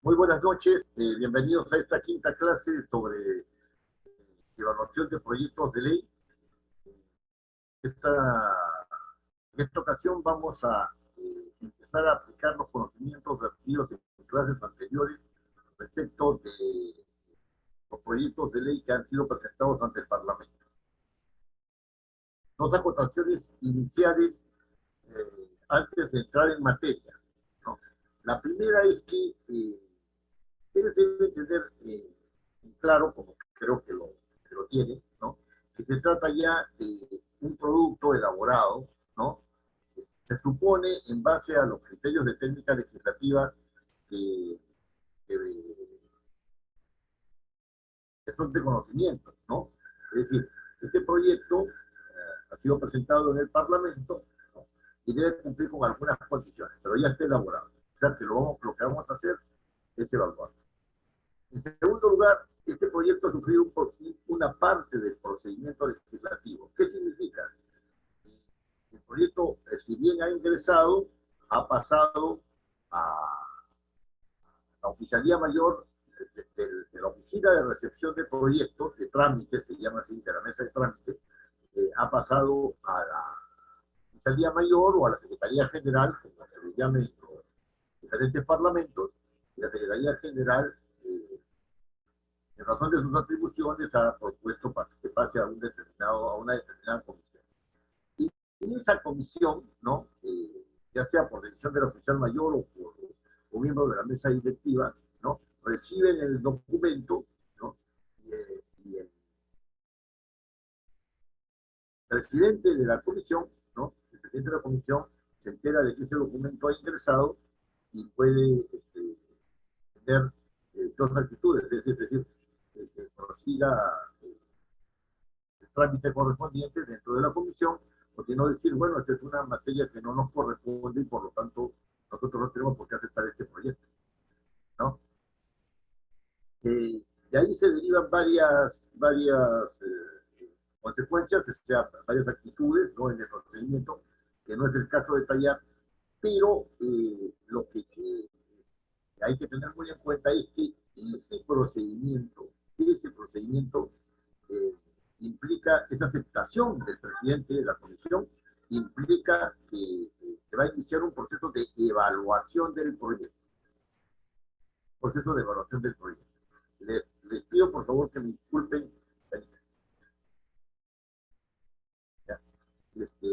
Muy buenas noches, bienvenidos a esta quinta clase sobre evaluación de proyectos de ley. Esta, en esta ocasión vamos a empezar a aplicar los conocimientos vertidos en clases anteriores respecto de los proyectos de ley que han sido presentados ante el Parlamento. Dos acotaciones iniciales antes de entrar en materia, ¿no? La primera es que ustedes deben tener claro, como creo que lo tiene, ¿no? Que se trata ya de un producto elaborado, ¿no? Se supone en base a los criterios de técnica legislativa que, que, que son de conocimiento, ¿no? Es decir, este proyecto ha sido presentado en el Parlamento, ¿no? Y debe cumplir con algunas condiciones, pero ya está elaborado. O sea que lo que vamos a hacer es evaluarlo. En segundo lugar, este proyecto ha sufrido una parte del procedimiento legislativo. ¿Qué significa? El proyecto, si bien ha ingresado, ha pasado a la Oficialía Mayor de la Oficina de Recepción de Proyectos, de trámite, se llama así, de la mesa de trámite, ha pasado a la Oficialía Mayor o a la Secretaría General, como se le llame en los diferentes parlamentos, y la Secretaría General en razón de sus atribuciones, ha propuesto para que pase a una determinada comisión. Y en esa comisión, ¿no? Ya sea por decisión del oficial mayor o miembro de la mesa directiva, ¿no? Reciben el documento, ¿no? Y el presidente de la comisión, ¿no? El presidente de la comisión se entera de que ese documento ha ingresado y puede tener dos actitudes, es decir, que prosiga el trámite correspondiente dentro de la comisión, o si no decir, bueno, esta es una materia que no nos corresponde y por lo tanto nosotros no tenemos por qué aceptar este proyecto, ¿no? De ahí se derivan varias consecuencias, o sea, varias actitudes, ¿no? En el procedimiento, que no es el caso de detallar, pero lo que sí hay que tener muy en cuenta es que ese procedimiento eh, implica esa aceptación del presidente de la comisión, implica que va a iniciar un proceso de evaluación del proyecto, proceso de evaluación del proyecto. Les pido por favor que me disculpen. Ya, este,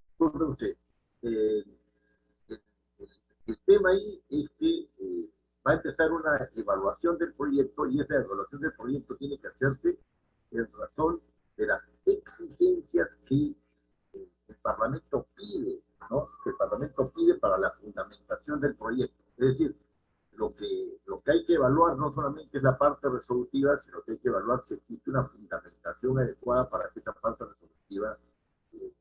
disculpen usted. Eh, el, el, tema ahí es que va a empezar una evaluación del proyecto y esa evaluación del proyecto tiene que hacerse en razón de las exigencias que el Parlamento pide, ¿no? Que el Parlamento pide para la fundamentación del proyecto. Es decir, lo que hay que evaluar no solamente es la parte resolutiva, sino que hay que evaluar si existe una fundamentación adecuada para que esa parte resolutiva eh,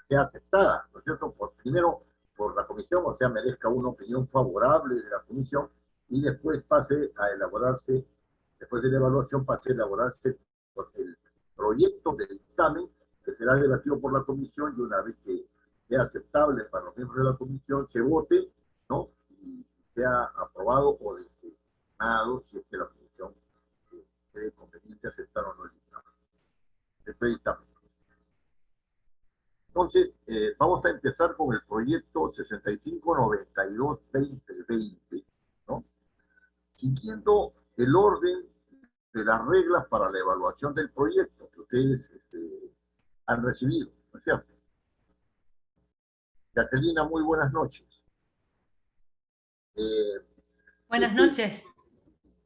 sea aceptada, ¿no es cierto? Primero por la comisión, o sea, merezca una opinión favorable de la comisión y después pase a elaborarse, después de la evaluación pase a elaborarse el proyecto de dictamen que será debatido por la comisión y una vez que sea aceptable para los miembros de la comisión se vote, ¿no? Y sea aprobado o desestimado si es que la comisión cree conveniente aceptar o no el dictamen. El dictamen. Entonces, vamos a empezar con el proyecto 6592-2020, ¿no? Siguiendo el orden de las reglas para la evaluación del proyecto que ustedes han recibido, ¿no es cierto? Jacquelina, muy buenas noches. Eh, Buenas este, noches.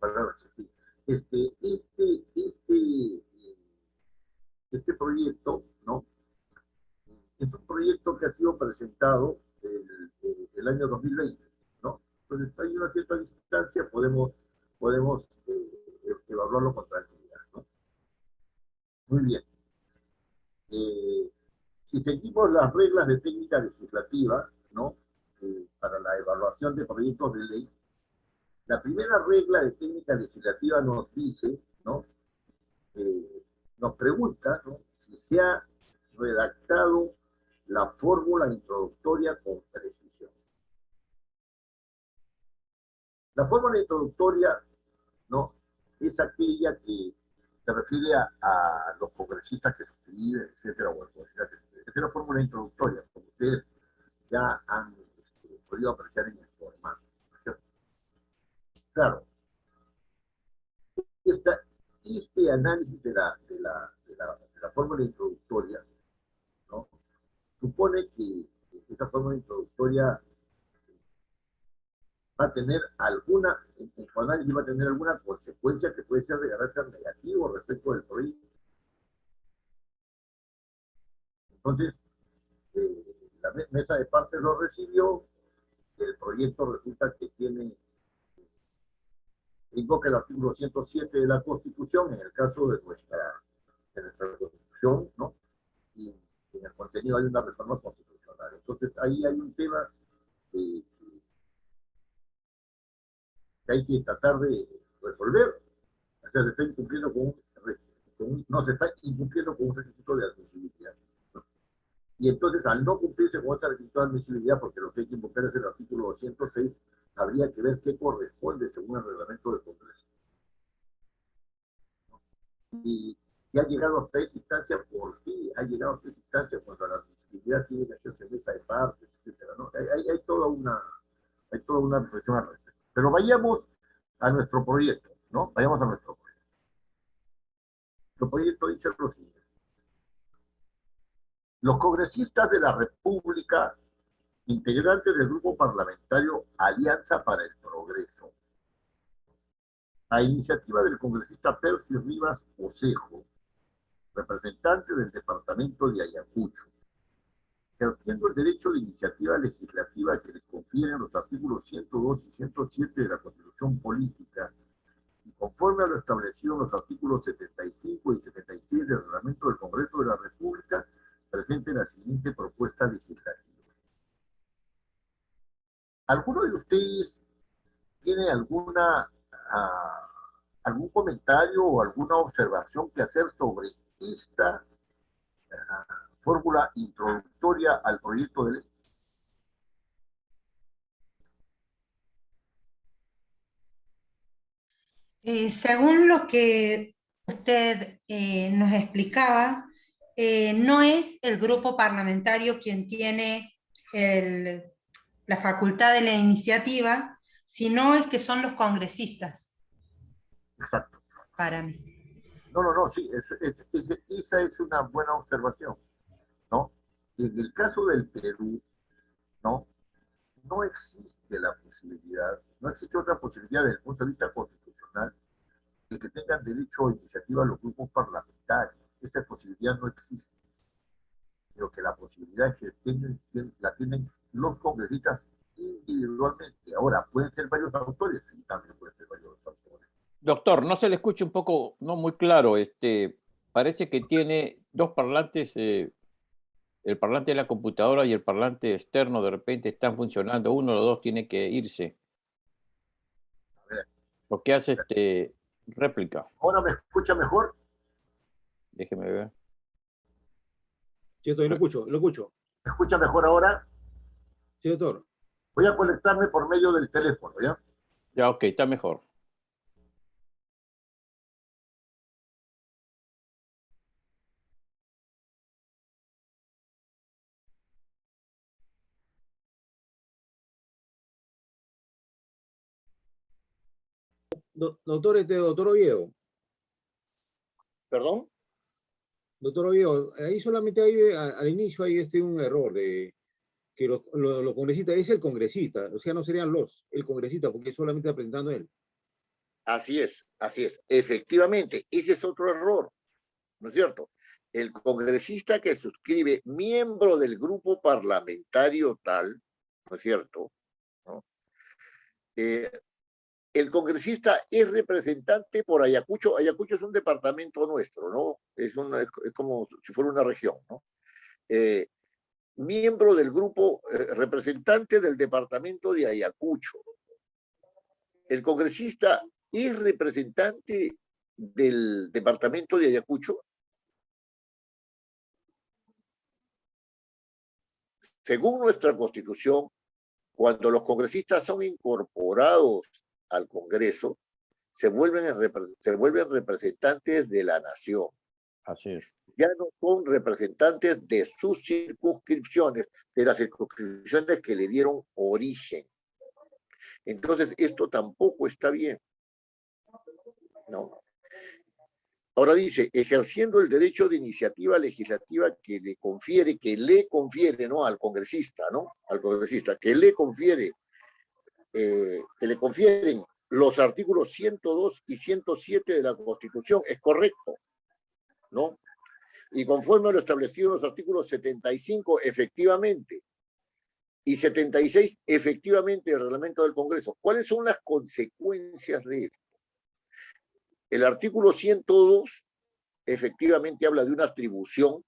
perdón, sí, este, este, este, este proyecto, ¿no? Es un proyecto que ha sido presentado el año 2020, ¿no? Entonces hay una cierta distancia, podemos evaluarlo con tranquilidad, ¿no? Muy bien. Eh, si seguimos las reglas de técnica legislativa, ¿no? Para la evaluación de proyectos de ley, la primera regla de técnica legislativa nos dice, ¿no? Nos pregunta, ¿no? Si se ha redactado la fórmula introductoria con precisión. La fórmula introductoria, ¿no?, es aquella que se refiere a los congresistas que suscriben, etcétera, o congresistas que suscriben. Es una fórmula introductoria, como ustedes ya han podido apreciar en el formato. Claro, este análisis de la fórmula introductoria, ¿no?, supone que esta fórmula introductoria va a tener alguna, en su análisis va a tener alguna consecuencia que puede ser de carácter negativo respecto del proyecto. Entonces, la mesa de partes lo recibió, el proyecto resulta que invoca el artículo 107 de la Constitución, en el caso de nuestra Constitución, ¿no? Y en el contenido hay una reforma constitucional. Entonces, ahí hay un tema que hay que tratar de resolver. O sea, se está incumpliendo no se está incumpliendo con un requisito de admisibilidad, ¿no? Y entonces, al no cumplirse con ese requisito de admisibilidad, porque lo que hay que invocar es el artículo 206, habría que ver qué corresponde según el reglamento del Congreso. Y ha llegado hasta esa instancia, ¿por qué ha llegado hasta esa instancia cuando la admisibilidad tiene que hacerse mesa de partes, etcétera, ¿no? Hay toda una reflexión al respecto. Pero vayamos a nuestro proyecto, ¿no? Vayamos a nuestro proyecto. Nuestro proyecto dice lo siguiente: los congresistas de la República, integrantes del grupo parlamentario Alianza para el Progreso, a iniciativa del congresista Percy Rivas Osejo, representante del departamento de Ayacucho, ejerciendo el derecho de iniciativa legislativa que le confieren los artículos 102 y 107 de la Constitución Política, y conforme a lo establecido en los artículos 75 y 76 del Reglamento del Congreso de la República, presente la siguiente propuesta legislativa. ¿Alguno de ustedes tiene algún comentario o alguna observación que hacer sobre esta fórmula introductoria al proyecto de ley? Según lo que usted nos explicaba, no es el grupo parlamentario quien tiene la facultad de la iniciativa, sino es que son los congresistas. Exacto. Para mí. No, sí, esa es una buena observación, ¿no? En el caso del Perú, ¿no?, no existe la posibilidad, no existe otra posibilidad desde el punto de vista constitucional de que tengan derecho a iniciativa los grupos parlamentarios. Esa posibilidad no existe, sino que la posibilidad es que la tienen los congresistas individualmente. Ahora, ¿pueden ser varios autores? Sí, también pueden ser varios autores. Doctor, no se le escucha un poco, no muy claro. Parece que tiene dos parlantes, el parlante de la computadora y el parlante externo de repente están funcionando. Uno o los dos tiene que irse. A ver. Lo que hace réplica. ¿Ahora me escucha mejor? Déjeme ver. Sí, doctor, lo escucho. ¿Me escucha mejor ahora? Sí, doctor. Voy a conectarme por medio del teléfono, ¿ya? Ya, ok, está mejor. Doctor Oviedo. ¿Perdón? Doctor Oviedo, ahí solamente hay, al inicio hay un error de que los congresistas, es el congresista, o sea, no serían el congresista, porque solamente está presentando él. Así es. Efectivamente, ese es otro error, ¿no es cierto? El congresista que suscribe, miembro del grupo parlamentario tal, ¿no es cierto?, ¿no? El congresista es representante por Ayacucho. Ayacucho es un departamento nuestro, ¿no? Es como si fuera una región, ¿no? Miembro del grupo, representante del departamento de Ayacucho. El congresista es representante del departamento de Ayacucho. según nuestra Constitución, cuando los congresistas son incorporados al Congreso, se vuelven representantes de la nación. Así es. Ya no son representantes de sus circunscripciones, de las circunscripciones que le dieron origen. Entonces, esto tampoco está bien, ¿no? Ahora dice, ejerciendo el derecho de iniciativa legislativa que le confiere, ¿no? Al congresista, ¿no? Al congresista, que le confieren los artículos 102 y 107 de la Constitución, es correcto, ¿no? Y conforme a lo establecido en los artículos 75, efectivamente, y 76, efectivamente, del reglamento del Congreso. ¿Cuáles son las consecuencias de esto? El artículo 102, efectivamente, habla de una atribución,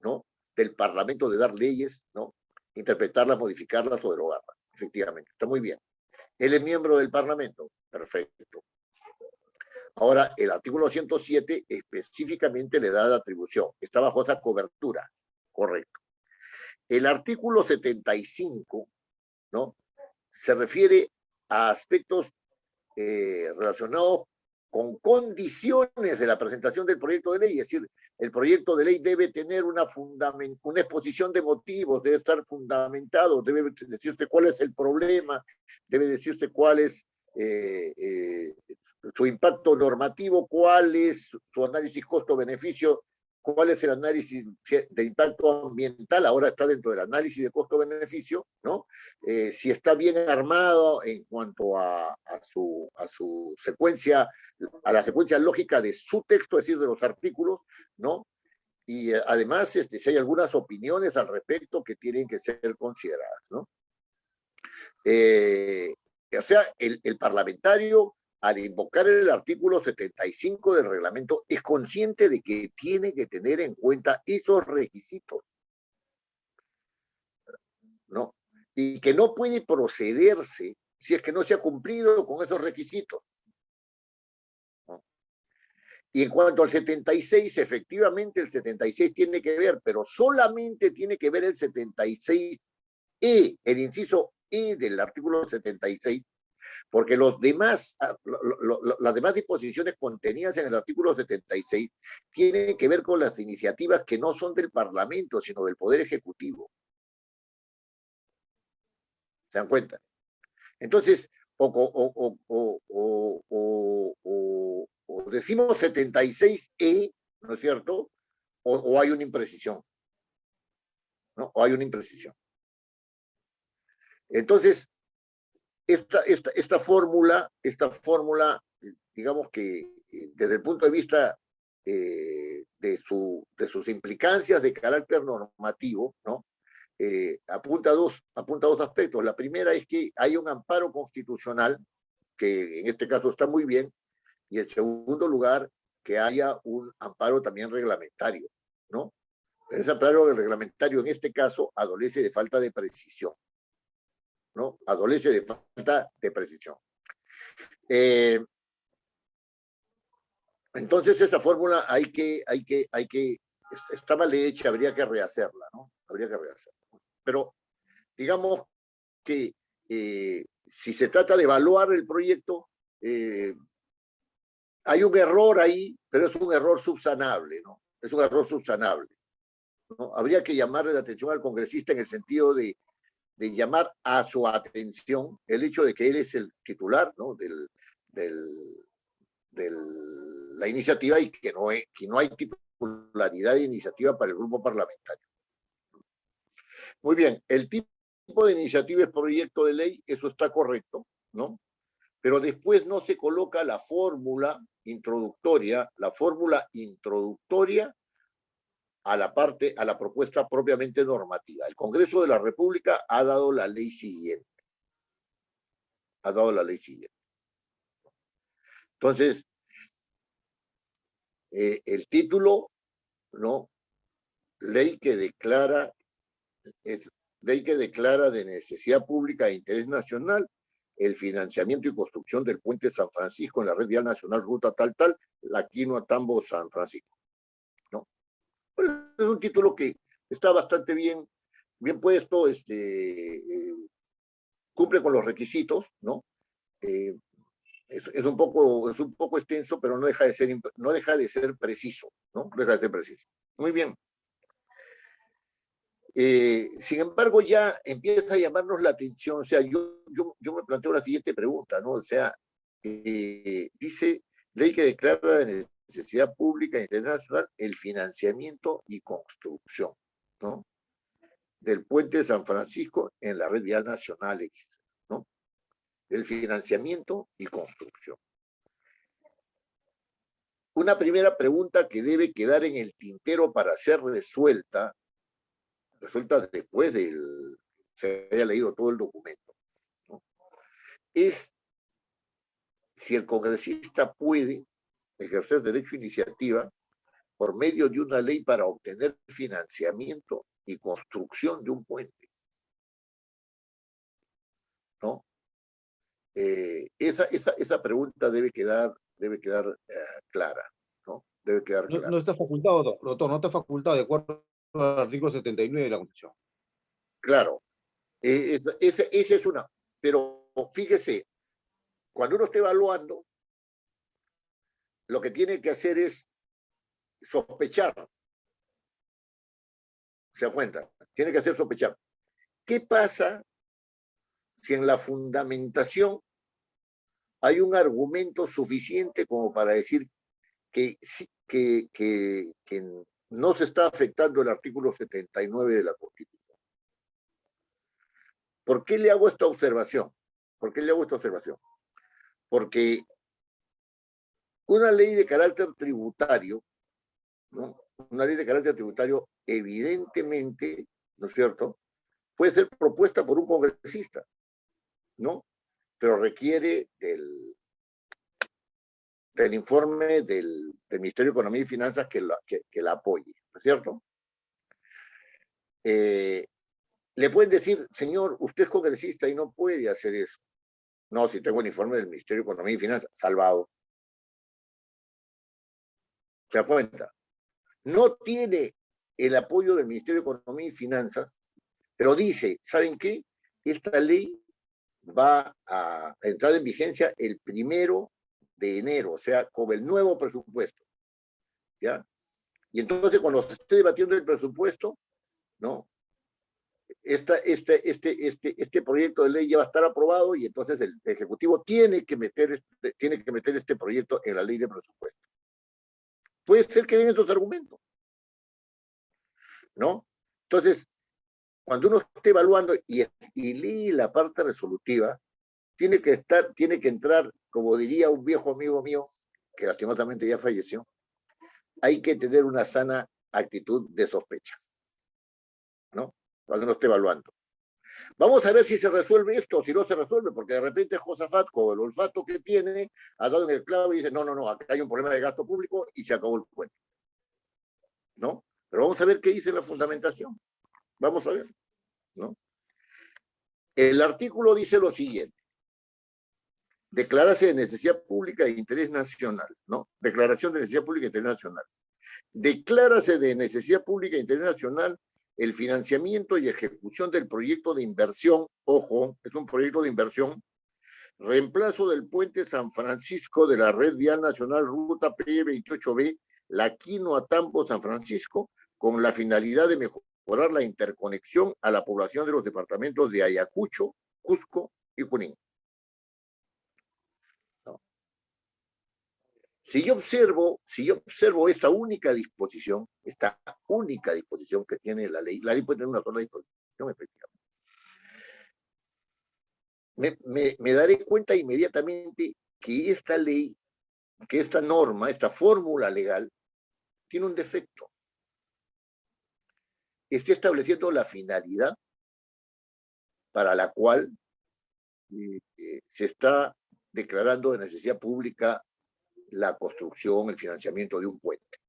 ¿no? Del Parlamento de dar leyes, ¿no? Interpretarlas, modificarlas o derogarlas. Efectivamente, está muy bien. Él es miembro del Parlamento. Perfecto. Ahora, el artículo 107 específicamente le da la atribución. Está bajo esa cobertura. Correcto. El artículo 75, ¿no? Se refiere a aspectos relacionados con condiciones de la presentación del proyecto de ley. Es decir, el proyecto de ley debe tener una exposición de motivos, debe estar fundamentado, debe decirse cuál es el problema, debe decirse cuál es su impacto normativo, cuál es su análisis costo-beneficio, cuál es el análisis de impacto ambiental, ahora está dentro del análisis de costo-beneficio, ¿no? Si está bien armado en cuanto a su secuencia, a la secuencia lógica de su texto, es decir, de los artículos, ¿no? Y además, si hay algunas opiniones al respecto que tienen que ser consideradas, ¿no? O sea, el parlamentario, al invocar el artículo 75 del reglamento, es consciente de que tiene que tener en cuenta esos requisitos, ¿no? Y que no puede procederse si es que no se ha cumplido con esos requisitos, ¿no? Y en cuanto al 76, efectivamente el 76 tiene que ver, pero solamente tiene que ver el 76E, el inciso E del artículo 76, porque las demás disposiciones contenidas en el artículo 76 tienen que ver con las iniciativas que no son del Parlamento, sino del Poder Ejecutivo. ¿Se dan cuenta? Entonces, o decimos 76E, ¿no es cierto? O hay una imprecisión, ¿no? O hay una imprecisión. Entonces, esta fórmula, digamos que desde el punto de vista de sus implicancias de carácter normativo, ¿no? Apunta a dos aspectos. La primera es que hay un amparo constitucional, que en este caso está muy bien, y en segundo lugar, que haya un amparo también reglamentario, ¿no? Pero ese amparo reglamentario en este caso adolece de falta de precisión, ¿no? Adolece de falta de precisión. Entonces esa fórmula está mal hecha, habría que rehacerla, ¿no? Habría que rehacerla. Pero digamos que si se trata de evaluar el proyecto, hay un error ahí, pero es un error subsanable, ¿no? Es un error subsanable, ¿no? Habría que llamarle la atención al congresista en el sentido de llamar a su atención el hecho de que él es el titular, ¿no? de la iniciativa y que no hay titularidad de iniciativa para el grupo parlamentario. Muy bien, el tipo de iniciativa es proyecto de ley, eso está correcto, ¿no? Pero después no se coloca la fórmula introductoria a la propuesta propiamente normativa. El Congreso de la República ha dado la ley siguiente. Entonces, el título, ¿no? Ley que declara de necesidad pública e interés nacional el financiamiento y construcción del puente San Francisco en la red vial nacional, ruta tal, la Quinoa Tambo San Francisco, ¿no? Bueno, es un título que está bastante bien, bien puesto, cumple con los requisitos, ¿no? Es un poco extenso, pero no deja de ser preciso, ¿no? No deja de ser preciso. Muy bien. Sin embargo, ya empieza a llamarnos la atención, o sea, yo me planteo la siguiente pregunta, ¿no? O sea, dice, ley que declara de necesidad pública e internacional el financiamiento y construcción, ¿no? Del puente de San Francisco en la red vial nacional, ¿no? El financiamiento y construcción. Una primera pregunta que debe quedar en el tintero para ser resuelta después se haya leído todo el documento, ¿no? Es si el congresista puede ejercer derecho a iniciativa por medio de una ley para obtener financiamiento y construcción de un puente, ¿no? Esa pregunta debe quedar clara, ¿no? Debe quedar clara. No está facultado, doctor, no está facultado de acuerdo al artículo 79 de la Constitución. Claro, esa es una. Pero fíjese, cuando uno está evaluando, lo que tiene que hacer es sospechar. ¿Se da cuenta? Tiene que hacer sospechar. ¿Qué pasa si en la fundamentación hay un argumento suficiente como para decir que no se está afectando el artículo 79 de la Constitución? ¿Por qué le hago esta observación? ¿Por qué le hago esta observación? Porque una ley de carácter tributario, ¿no? Una ley de carácter tributario evidentemente, ¿no es cierto?, puede ser propuesta por un congresista, ¿no? Pero requiere del informe del Ministerio de Economía y Finanzas que la apoye, ¿no es cierto? Le pueden decir, señor, usted es congresista y no puede hacer eso. No, si tengo el informe del Ministerio de Economía y Finanzas, salvado. ¿Se da cuenta? No tiene el apoyo del Ministerio de Economía y Finanzas, pero dice, ¿saben qué? Esta ley va a entrar en vigencia el 1 de enero, o sea, con el nuevo presupuesto, ¿ya? Y entonces, cuando se esté debatiendo el presupuesto, ¿no? Este proyecto de ley ya va a estar aprobado y entonces el Ejecutivo tiene que meter este proyecto en la ley de presupuesto. Puede ser que den estos argumentos, ¿no? Entonces, cuando uno esté evaluando y lee la parte resolutiva, tiene que entrar, como diría un viejo amigo mío, que lastimosamente ya falleció, hay que tener una sana actitud de sospecha, ¿no? Cuando uno esté evaluando. Vamos a ver si se resuelve esto o si no se resuelve, porque de repente Josafat, con el olfato que tiene, ha dado en el clavo y dice, no, acá hay un problema de gasto público y se acabó el cuento, ¿no? Pero vamos a ver qué dice la fundamentación. Vamos a ver, ¿no? El artículo dice lo siguiente. Declararse de necesidad pública e interés nacional, ¿no? Declaración de necesidad pública e interés nacional. Declárase de necesidad pública e interés nacional el financiamiento y ejecución del proyecto de inversión, ojo, es un proyecto de inversión, reemplazo del puente San Francisco de la red vial nacional ruta P28B, La Quinoa Tambo San Francisco, con la finalidad de mejorar la interconexión a la población de los departamentos de Ayacucho, Cusco y Junín. Si yo observo esta única disposición que tiene la ley puede tener una sola disposición, efectivamente. Me daré cuenta inmediatamente que esta ley, que esta norma, esta fórmula legal, tiene un defecto. Está estableciendo la finalidad para la cual se está declarando de necesidad pública la construcción, el financiamiento de un puente,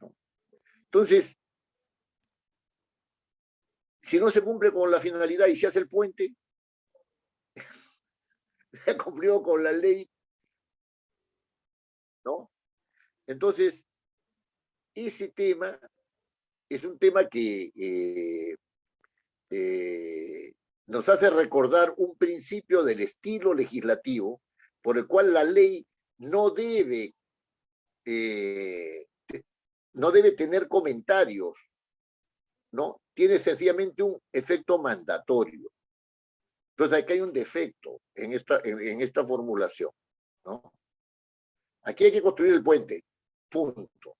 ¿no? Entonces, si no se cumple con la finalidad y se hace el puente, se cumplió con la ley, ¿no? Entonces, ese tema es un tema que nos hace recordar un principio del estilo legislativo por el cual la ley no debe tener comentarios, ¿no? Tiene sencillamente un efecto mandatorio. Entonces aquí hay un defecto en esta formulación, ¿no? Aquí hay que construir el puente, punto.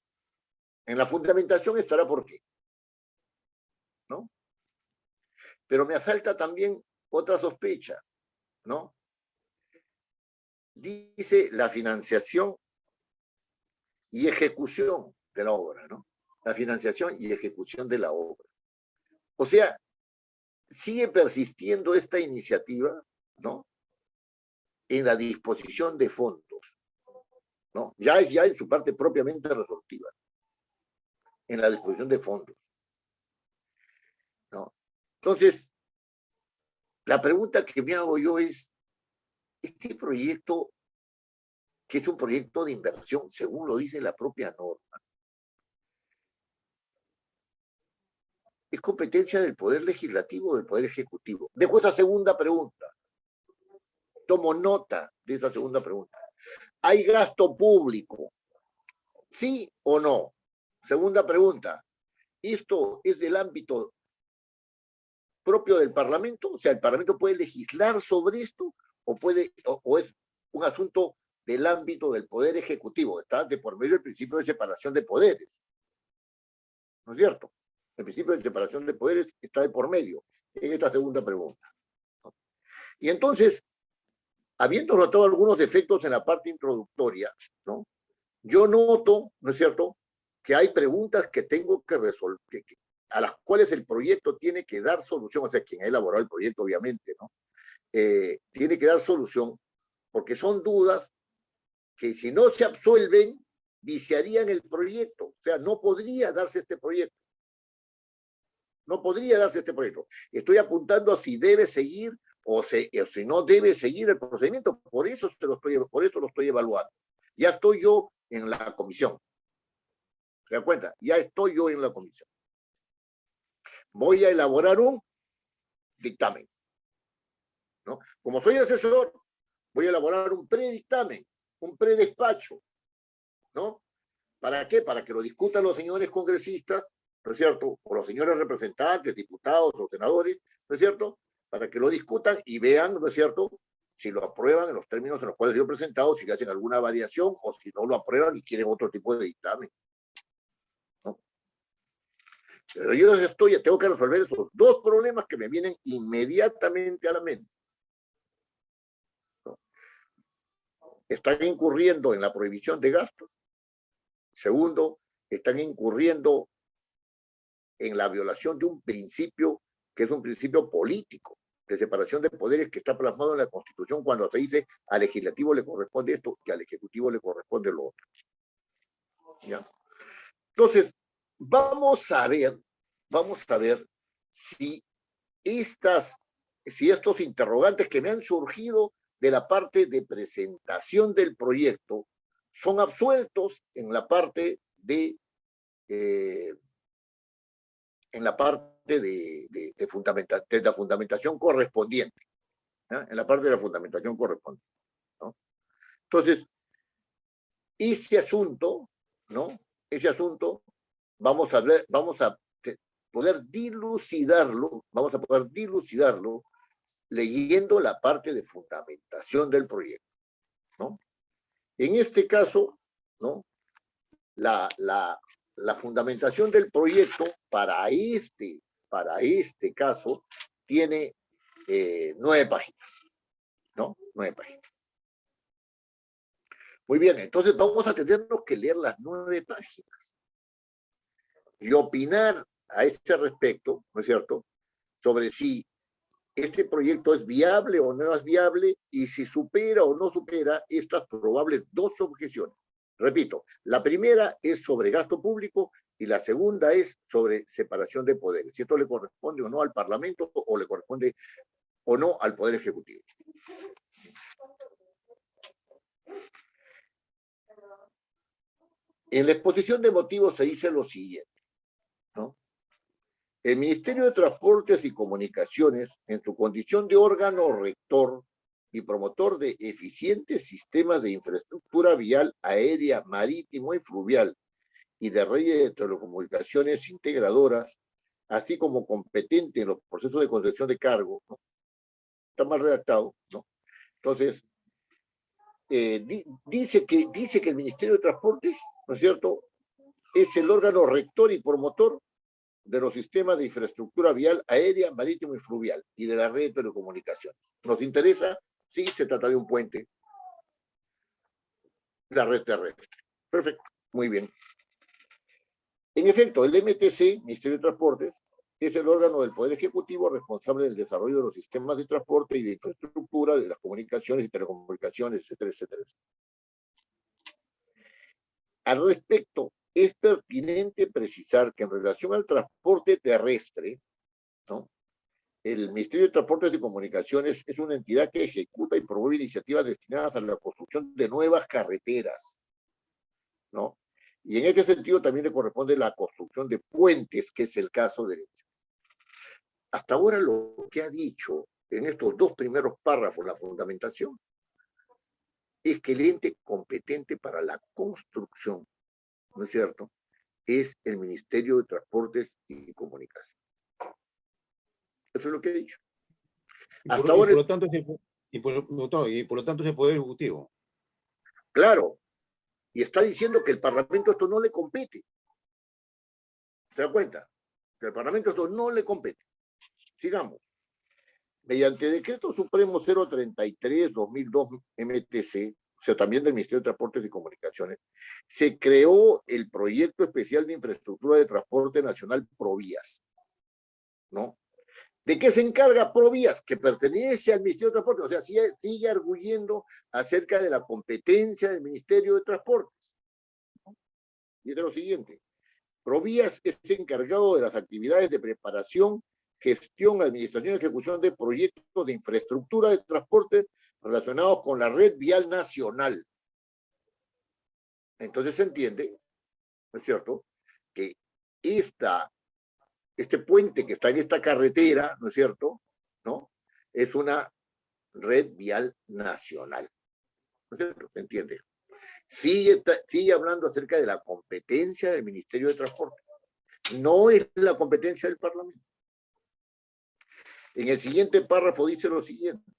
En la fundamentación estará por qué, ¿no? Pero me asalta también otra sospecha, ¿no? Dice la financiación y ejecución de la obra, ¿no? La financiación y ejecución de la obra. O sea, sigue persistiendo esta iniciativa, ¿no? En la disposición de fondos, ¿no? Ya en su parte propiamente resolutiva, en la disposición de fondos, ¿no? Entonces, la pregunta que me hago yo es, ¿este proyecto, que es un proyecto de inversión, según lo dice la propia norma, es competencia del Poder Legislativo o del Poder Ejecutivo? Dejo esa segunda pregunta. Tomo nota de esa segunda pregunta. ¿Hay gasto público? ¿Sí o no? Segunda pregunta. ¿Esto es del ámbito propio del Parlamento? O sea, ¿el Parlamento puede legislar sobre esto o es un asunto del ámbito del Poder Ejecutivo? Está de por medio del principio de separación de poderes. ¿No es cierto? El principio de separación de poderes está de por medio en esta segunda pregunta. Y entonces, habiendo notado algunos defectos en la parte introductoria, ¿no? Yo noto, ¿no es cierto?, que hay preguntas que tengo que resolver, a las cuales el proyecto tiene que dar solución, o sea, quien ha elaborado el proyecto, obviamente, ¿no? Tiene que dar solución, porque son dudas que si no se absuelven, viciarían el proyecto, o sea, no podría darse este proyecto. No podría darse este proyecto. Estoy apuntando a si debe seguir o si no debe seguir el procedimiento, por eso lo estoy evaluando. Ya estoy yo en la comisión. ¿Se da cuenta? Ya estoy yo en la comisión. Voy a elaborar un dictamen, ¿no? Como soy asesor, voy a elaborar un predictamen, un predespacho, ¿no? ¿Para qué? Para que lo discutan los señores congresistas, ¿no es cierto? O los señores representantes, diputados o senadores, ¿no es cierto? Para que lo discutan y vean, ¿no es cierto?, si lo aprueban en los términos en los cuales yo he presentado, si le hacen alguna variación o si no lo aprueban y quieren otro tipo de dictamen, ¿no? Pero yo tengo que resolver esos dos problemas que me vienen inmediatamente a la mente, ¿no? Están incurriendo en la prohibición de gastos. Segundo, están incurriendo en la violación de un principio que es un principio político de separación de poderes que está plasmado en la Constitución cuando se dice al legislativo le corresponde esto y al ejecutivo le corresponde lo otro. ¿Ya? Entonces, vamos a ver si estos interrogantes que me han surgido de la parte de presentación del proyecto son absueltos en la parte de la fundamentación correspondiente, ¿no? En la parte de la fundamentación correspondiente, ¿no? Entonces, ese asunto, ¿no? Ese asunto vamos a poder dilucidarlo leyendo la parte de fundamentación del proyecto, ¿no? En este caso, ¿no?, la fundamentación del proyecto para este caso tiene 9 páginas, ¿no? 9 páginas. Muy bien, entonces vamos a tenernos que leer las 9 páginas y opinar a este respecto, ¿no es cierto?, sobre si este proyecto es viable o no es viable y si supera o no supera estas probables 2 objeciones. Repito, la primera es sobre gasto público y la segunda es sobre separación de poderes. Si esto le corresponde o no al Parlamento o le corresponde o no al Poder Ejecutivo. En la exposición de motivos se dice lo siguiente, ¿no? El Ministerio de Transportes y Comunicaciones, en su condición de órgano rector y promotor de eficientes sistemas de infraestructura vial, aérea, marítimo y fluvial, y de redes de telecomunicaciones integradoras, así como competente en los procesos de concesión de cargo, ¿no? Está mal redactado, ¿no? Entonces, dice que el Ministerio de Transportes, ¿no es cierto?, es el órgano rector y promotor de los sistemas de infraestructura vial, aérea, marítimo y fluvial, y de la red de telecomunicaciones. ¿Nos interesa? Sí, se trata de un puente, la red terrestre. Perfecto, muy bien. En efecto, el MTC, Ministerio de Transportes, es el órgano del Poder Ejecutivo responsable del desarrollo de los sistemas de transporte y de infraestructura, de las comunicaciones y telecomunicaciones, etcétera, etcétera. Al respecto, es pertinente precisar que en relación al transporte terrestre, ¿no?, el Ministerio de Transportes y Comunicaciones es una entidad que ejecuta y promueve iniciativas destinadas a la construcción de nuevas carreteras, ¿no? Y en este sentido también le corresponde la construcción de puentes, que es el caso de... Hasta ahora lo que ha dicho en estos dos primeros párrafos, la fundamentación, es que el ente competente para la construcción, ¿no es cierto?, es el Ministerio de Transportes y Comunicaciones. Eso es lo que he dicho. Hasta ahora... por lo tanto, por lo tanto es el Poder Ejecutivo. Claro, y está diciendo que el Parlamento esto no le compete. ¿Se da cuenta? Que al Parlamento esto no le compete. Sigamos. Mediante Decreto Supremo 033-2002 MTC, o sea, también del Ministerio de Transportes y Comunicaciones, se creó el Proyecto Especial de Infraestructura de Transporte Nacional Provías, ¿no? ¿De qué se encarga Provías? Que pertenece al Ministerio de Transportes, o sea, sigue arguyendo acerca de la competencia del Ministerio de Transportes. Y es lo siguiente. Provías es encargado de las actividades de preparación, gestión, administración y ejecución de proyectos de infraestructura de transporte relacionados con la red vial nacional. Entonces se entiende, ¿no es cierto?, que este puente que está en esta carretera, ¿no es cierto?, ¿no?, es una red vial nacional. ¿No es cierto? ¿Se entiende? Sigue hablando acerca de la competencia del Ministerio de Transportes. No es la competencia del Parlamento. En el siguiente párrafo dice lo siguiente.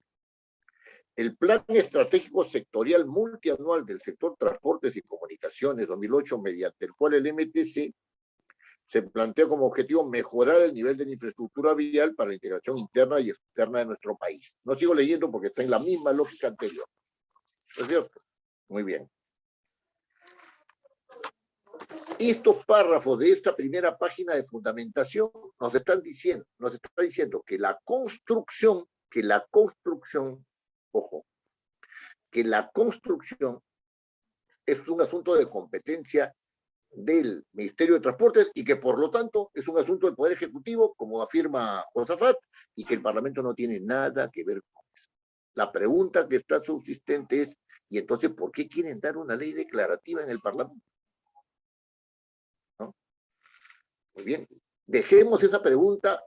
El Plan Estratégico Sectorial Multianual del Sector Transportes y Comunicaciones 2008, mediante el cual el MTC se plantea como objetivo mejorar el nivel de la infraestructura vial para la integración interna y externa de nuestro país. No sigo leyendo porque está en la misma lógica anterior. ¿No es cierto? Muy bien. Estos párrafos de esta primera página de fundamentación nos está diciendo que la construcción, ojo, que la construcción es un asunto de competencia del Ministerio de Transportes y que por lo tanto es un asunto del Poder Ejecutivo, como afirma Josafat, y que el Parlamento no tiene nada que ver con eso. La pregunta que está subsistente es, ¿y entonces por qué quieren dar una ley declarativa en el Parlamento? ¿No? Muy bien, dejemos esa pregunta,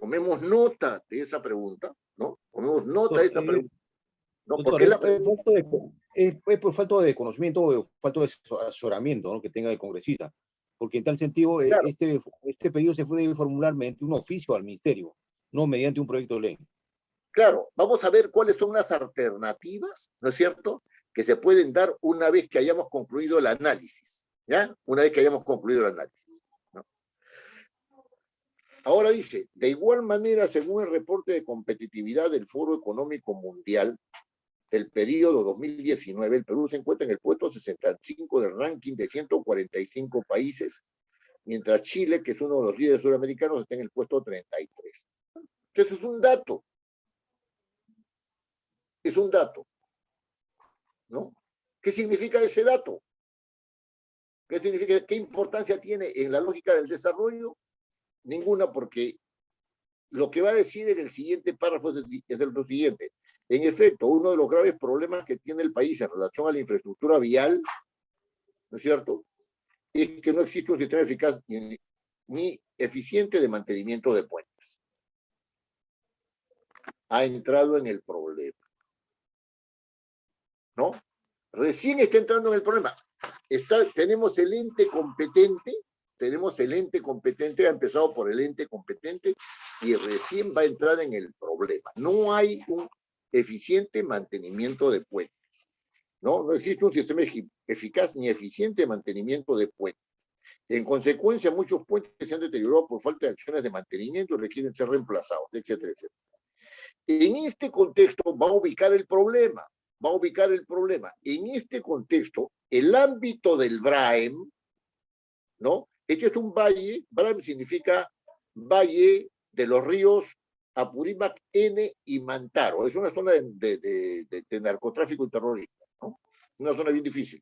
tomemos nota de esa pregunta, ¿no? Tomemos nota de esa pregunta. No, doctor, porque es por falta de conocimiento o falta de asesoramiento, ¿no?, que tenga el congresista. Porque en tal sentido, claro, este pedido se puede formular mediante un oficio al ministerio, no mediante un proyecto de ley. Claro, vamos a ver cuáles son las alternativas, ¿no es cierto?, que se pueden dar una vez que hayamos concluido el análisis, ¿ya? Una vez que hayamos concluido el análisis, ¿no? Ahora dice, de igual manera, según el reporte de competitividad del Foro Económico Mundial, del periodo 2019, el Perú se encuentra en el puesto 65 del ranking de 145 países, mientras Chile, que es uno de los líderes sudamericanos, está en el puesto 33. Entonces es un dato. Es un dato, ¿no? ¿Qué significa ese dato? ¿Qué significa? ¿Qué importancia tiene en la lógica del desarrollo? Ninguna, porque lo que va a decir en el siguiente párrafo es lo siguiente. En efecto, uno de los graves problemas que tiene el país en relación a la infraestructura vial, ¿no es cierto?, es que no existe un sistema eficaz ni eficiente de mantenimiento de puentes. Ha entrado en el problema, ¿no? Recién está entrando en el problema. Tenemos el ente competente, ha empezado por el ente competente y recién va a entrar en el problema. No hay un eficiente mantenimiento de puentes, ¿no? No existe un sistema eficaz ni eficiente de mantenimiento de puentes. En consecuencia, muchos puentes se han deteriorado por falta de acciones de mantenimiento y requieren ser reemplazados, etcétera, etcétera. En este contexto va a ubicar el problema. En este contexto, el ámbito del BRAEM, ¿no? Este es un valle, BRAEM significa Valle de los Ríos Apurímac, N y Mantaro. Es una zona de narcotráfico y terrorismo, ¿no? Una zona bien difícil.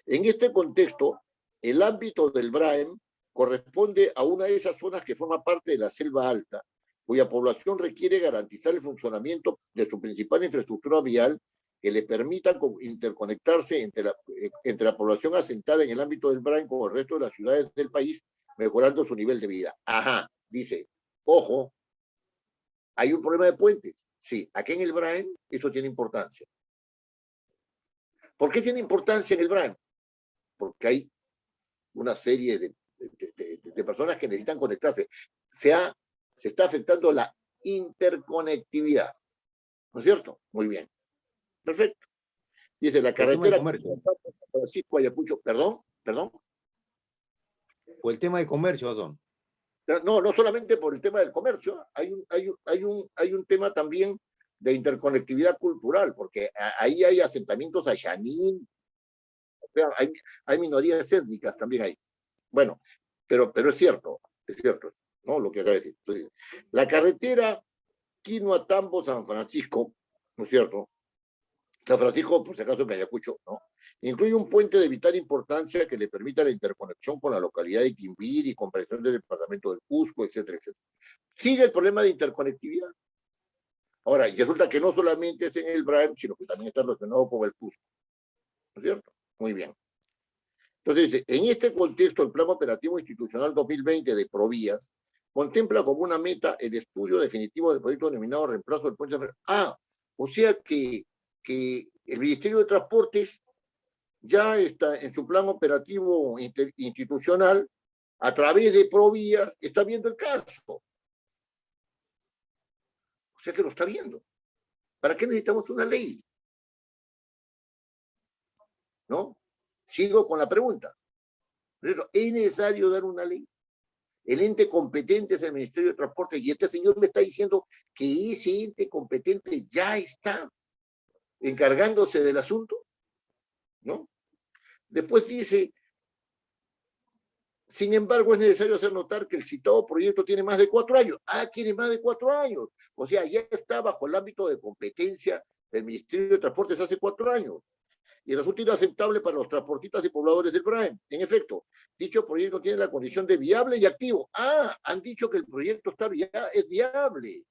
En este contexto, el ámbito del BRAEM corresponde a una de esas zonas que forma parte de la selva alta, cuya población requiere garantizar el funcionamiento de su principal infraestructura vial que le permita interconectarse entre la población asentada en el ámbito del BRAEM con el resto de las ciudades del país, mejorando su nivel de vida. Ajá, dice, ojo, hay un problema de puentes. Sí, aquí en el BRAEM eso tiene importancia. ¿Por qué tiene importancia en el BRAEM? Porque hay una serie de personas que necesitan conectarse. Se está afectando la interconectividad. ¿No es cierto? Muy bien. Perfecto. Dice la carretera San Francisco Ayacucho. ¿Perdón? O el tema de comercio, Adón. No solamente por el tema del comercio. Hay un tema también de interconectividad cultural, porque ahí hay asentamientos ayanín, hay minorías étnicas también ahí. Bueno, pero es cierto, ¿no? Lo que acaba de decir. Entonces, la carretera Quinoa-Tambo-San Francisco, ¿no es cierto? San Francisco, por si acaso, en Ayacucho, ¿no? Incluye un puente de vital importancia que le permita la interconexión con la localidad de Quimbiri, comprensión del departamento del Cusco, etcétera, etcétera. Sigue el problema de interconectividad. Ahora, y resulta que no solamente es en el BRAEM, sino que también está relacionado con el Cusco. ¿No es cierto? Muy bien. Entonces, en este contexto, el Plan Operativo Institucional 2020 de Provías contempla como una meta el estudio definitivo del proyecto denominado reemplazo del puente. O sea que el Ministerio de Transportes ya está en su plan operativo institucional, a través de Provías, está viendo el caso. O sea que lo está viendo. ¿Para qué necesitamos una ley? ¿No? Sigo con la pregunta. ¿Es necesario dar una ley? El ente competente es el Ministerio de Transporte y este señor me está diciendo que ese ente competente ya está encargándose del asunto, ¿no? Después dice, sin embargo, es necesario hacer notar que el citado proyecto tiene más de 4 años. Tiene más de 4 años. O sea, ya está bajo el ámbito de competencia del Ministerio de Transportes hace 4 años. Y resulta inaceptable para los transportistas y pobladores del BRAEM. En efecto, dicho proyecto tiene la condición de viable y activo. Han dicho que el proyecto es viable.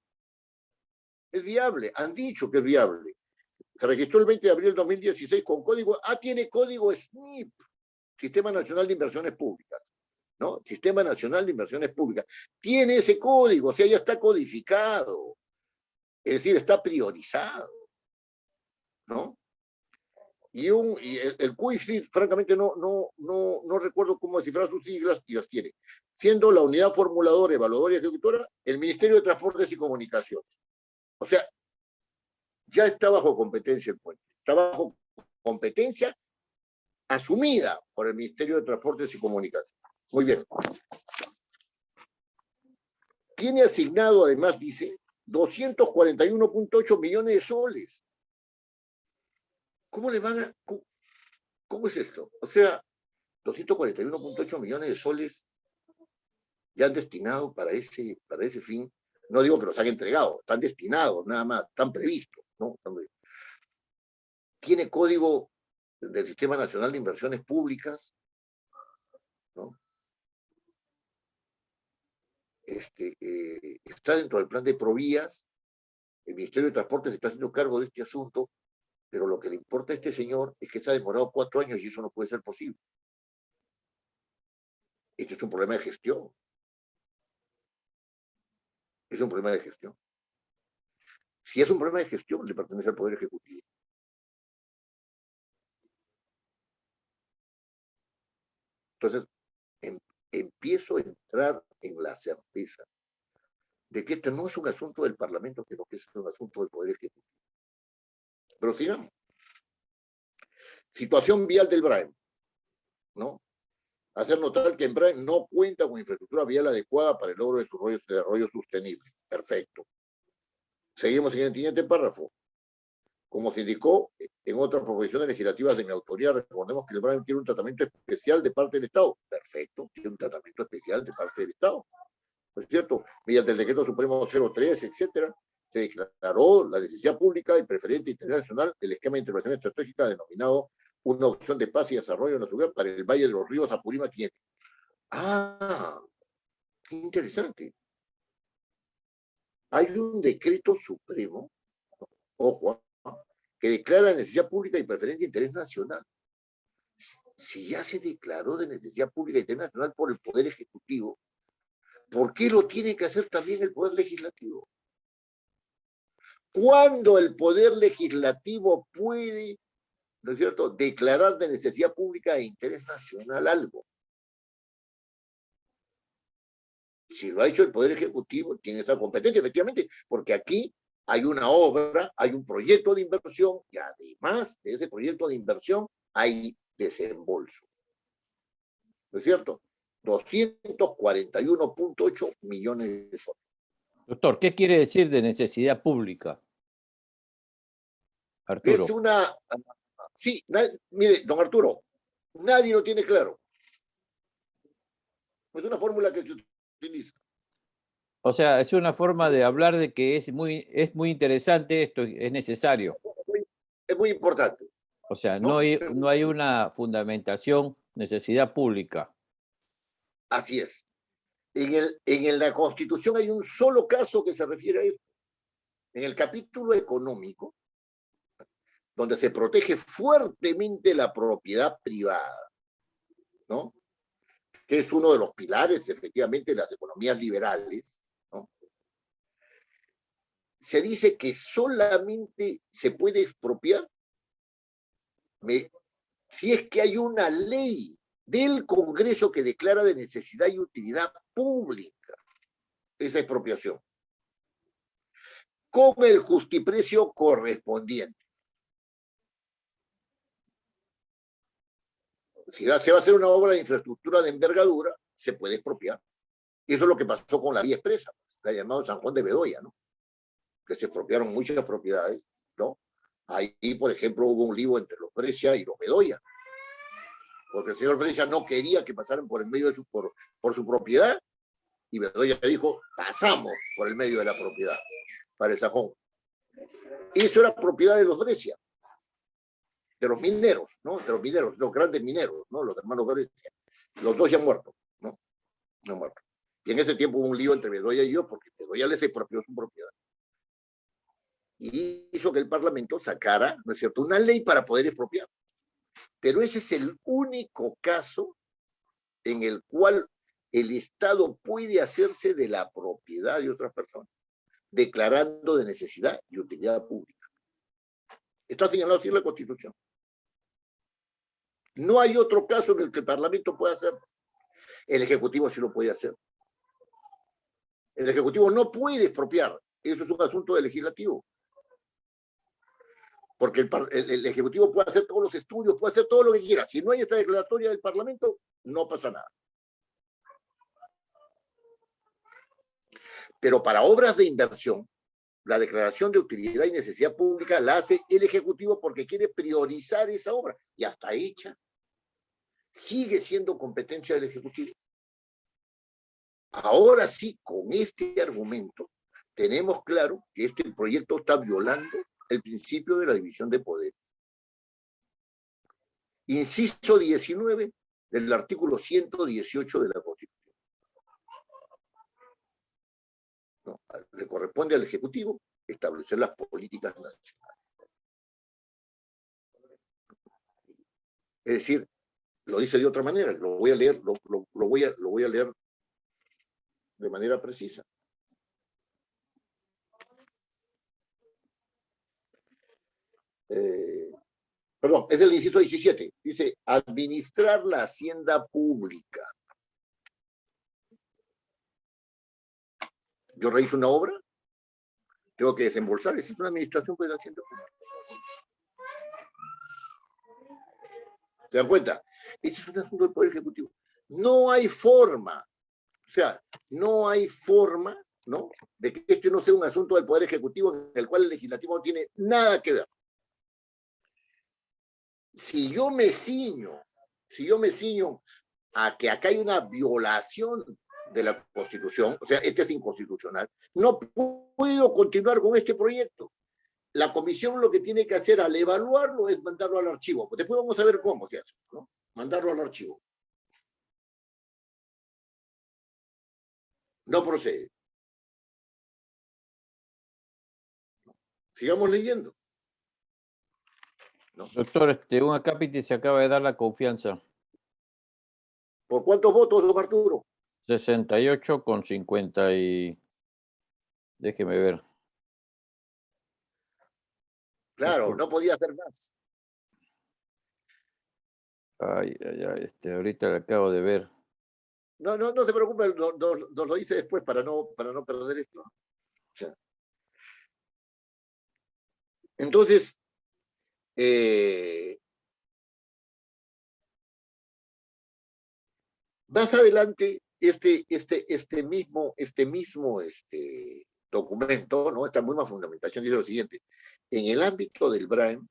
Es viable, han dicho que es viable. Se registró el 20 de abril del 2016 con código, tiene código SNIP, Sistema Nacional de Inversiones Públicas, ¿no? Sistema Nacional de Inversiones Públicas. Tiene ese código, o sea, ya está codificado. Es decir, está priorizado, ¿no? Y el CUIFID, francamente, no recuerdo cómo descifrar sus siglas y las tiene. Siendo la unidad formuladora, evaluadora y ejecutora, el Ministerio de Transportes y Comunicaciones. O sea, ya está bajo competencia el puente. Está bajo competencia asumida por el Ministerio de Transportes y Comunicaciones. Muy bien. Tiene asignado, además, dice, 241.8 millones de soles. ¿Cómo le van a...? ¿Cómo es esto? O sea, 241.8 millones de soles ya han destinado para ese fin. No digo que los han entregado, están destinados, nada más, están previstos, ¿no? Tiene código del Sistema Nacional de Inversiones Públicas, ¿no? Está dentro del plan de Provías, el Ministerio de Transportes está haciendo cargo de este asunto, pero lo que le importa a este señor es que se ha demorado 4 años y eso no puede ser posible. Este es un problema de gestión. Es un problema de gestión. Si es un problema de gestión, le pertenece al Poder Ejecutivo. Entonces, empiezo a entrar en la certeza de que este no es un asunto del Parlamento, sino que es un asunto del Poder Ejecutivo. Pero sigamos. Situación vial del Braem, ¿no? Hacer notar que en Braem no cuenta con infraestructura vial adecuada para el logro de su desarrollo sostenible. Perfecto. Seguimos en el siguiente párrafo. Como se indicó en otras proposiciones legislativas de mi autoría, recordemos que el Braem tiene un tratamiento especial de parte del Estado. Perfecto, tiene un tratamiento especial de parte del Estado. ¿No es cierto? Mediante el decreto supremo 03, etcétera, se declaró la necesidad pública y preferente internacional del esquema de intervención estratégica denominado una opción de paz y desarrollo en la ciudad para el Valle de los Ríos, Apurímac y Ñeque. Ah, qué interesante. Hay un decreto supremo, ojo, que declara necesidad pública y preferente interés nacional. Si ya se declaró de necesidad pública y interés nacional por el Poder Ejecutivo, ¿por qué lo tiene que hacer también el Poder Legislativo? ¿Cuándo el Poder Legislativo puede, ¿no es cierto?, declarar de necesidad pública e interés nacional algo? Si lo ha hecho el Poder Ejecutivo, tiene esa competencia, efectivamente, porque aquí hay una obra, hay un proyecto de inversión y además de ese proyecto de inversión hay desembolso. ¿No es cierto? 241.8 millones de soles. Doctor, ¿qué quiere decir de necesidad pública? Arturo. Es una... Sí, mire, don Arturo, nadie lo tiene claro. Es una fórmula que se utiliza. O sea, es una forma de hablar de que es muy interesante esto, es necesario. Es muy importante. O sea, no hay una fundamentación, necesidad pública. Así es. En la Constitución hay un solo caso que se refiere a esto. En el capítulo económico, donde se protege fuertemente la propiedad privada, ¿no?, que es uno de los pilares, efectivamente, de las economías liberales, ¿no?, se dice que solamente se puede expropiar si es que hay una ley del Congreso que declara de necesidad y utilidad pública esa expropiación, con el justiprecio correspondiente. Si se va a hacer una obra de infraestructura de envergadura, se puede expropiar. Y eso es lo que pasó con la vía expresa, la llamada San Juan de Bedoya, ¿no?, que se expropiaron muchas propiedades, ¿no? Ahí, por ejemplo, hubo un lío entre los Brescia y los Bedoya, porque el señor Brescia no quería que pasaran por el medio de por su propiedad, y Bedoya dijo, pasamos por el medio de la propiedad, para el Sajón. Eso era propiedad de los Brescia, de los mineros, ¿no?, de los mineros, los grandes mineros, ¿no?, los hermanos Brescia. Los dos ya han muerto, ¿no? No han muerto. Y en ese tiempo hubo un lío entre Bedoya y yo, porque Bedoya les expropió su propiedad. Y hizo que el Parlamento sacara, ¿no es cierto?, una ley para poder expropiar. Pero ese es el único caso en el cual el Estado puede hacerse de la propiedad de otras personas, declarando de necesidad y utilidad pública. Está señalado así en la Constitución. No hay otro caso en el que el Parlamento pueda hacerlo. El Ejecutivo sí lo puede hacer. El Ejecutivo no puede expropiar. Eso es un asunto del Legislativo. Porque el Ejecutivo puede hacer todos los estudios, puede hacer todo lo que quiera. Si no hay esta declaratoria del Parlamento, no pasa nada. Pero para obras de inversión, la declaración de utilidad y necesidad pública la hace el Ejecutivo porque quiere priorizar esa obra. Ya está hecha. Sigue siendo competencia del Ejecutivo. Ahora sí, con este argumento, tenemos claro que este proyecto está violando el principio de la división de poderes. Inciso 19 del artículo 118 de la Constitución. No, le corresponde al Ejecutivo establecer las políticas nacionales. Es decir, lo dice de otra manera, lo voy a leer, lo lo voy a leer de manera precisa. Perdón, es el inciso 17. Dice, administrar la hacienda pública. Yo realizo una obra, tengo que desembolsar, esa es una administración pues, de la hacienda pública. ¿Se dan cuenta? Ese es un asunto del Poder Ejecutivo. No hay forma, o sea, no hay forma, ¿no?, de que este no sea un asunto del Poder Ejecutivo en el cual el Legislativo no tiene nada que ver. Si yo me ciño a que acá hay una violación de la Constitución, o sea, este es inconstitucional, no puedo continuar con este proyecto. La comisión lo que tiene que hacer al evaluarlo es mandarlo al archivo. Después vamos a ver cómo se hace, ¿no? Mandarlo al archivo. No procede. Sigamos leyendo. ¿No? Doctor, un acápite se acaba de dar la confianza. ¿Por cuántos votos, don Arturo? 68 con 50 y... Déjeme ver. Claro, no podía hacer más. Ay, ahorita lo acabo de ver. No se preocupe, nos lo hice después para no perder esto. O sea, entonces, más adelante, este mismo documento, ¿no?, esta misma fundamentación dice lo siguiente: en el ámbito del BRAEM,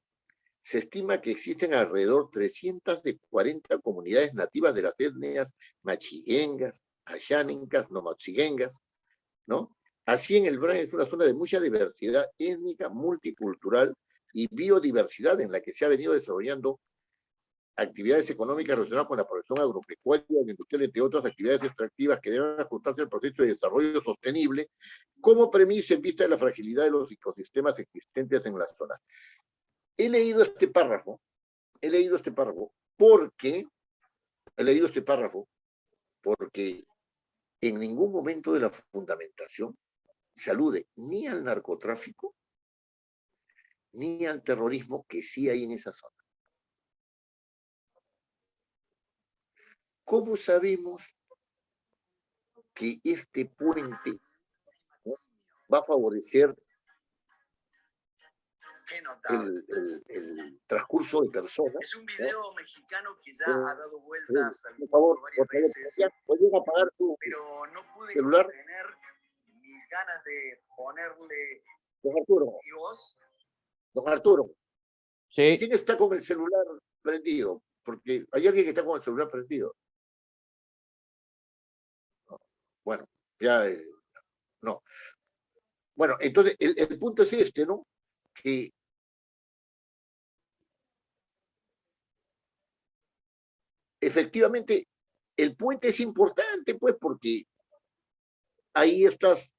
se estima que existen alrededor 340 comunidades nativas de las etnias machiguengas, ayánencas, nomaxiguengas, ¿no? Así, en el BRAEM es una zona de mucha diversidad étnica, multicultural y biodiversidad en la que se ha venido desarrollando actividades económicas relacionadas con la producción agropecuaria y industrial, entre otras actividades extractivas que deben ajustarse al proceso de desarrollo sostenible como premisa en vista de la fragilidad de los ecosistemas existentes en la zona. He leído este párrafo porque en ningún momento de la fundamentación se alude ni al narcotráfico ni al terrorismo que sí hay en esa zona. ¿Cómo sabemos que este puente, ¿no?, va a favorecer el transcurso de personas? Es un video, ¿no?, mexicano que ya ha dado vueltas al por favor, varias veces, ¿podrían apagar su pero no pude celular? contener mis ganas de ponerle Don Arturo. mi voz. Don Arturo. Sí. ¿Quién está con el celular prendido? Porque hay alguien que está con el celular prendido. No. Bueno, ya no. Bueno, entonces el punto es este, ¿no? Que efectivamente el puente es importante, pues, porque hay estas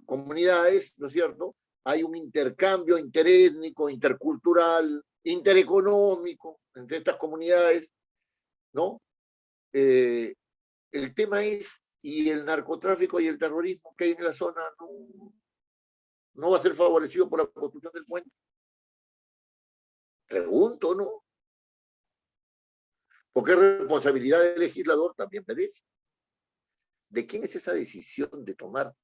comunidades, ¿no es cierto? Hay un intercambio interétnico, intercultural, intereconómico entre estas comunidades, ¿no? El tema es, ¿y el narcotráfico y el terrorismo que hay en la zona no va a ser favorecido por la construcción del puente? Pregunto, ¿no? Porque es responsabilidad del legislador, también merece. ¿De quién es esa decisión de tomar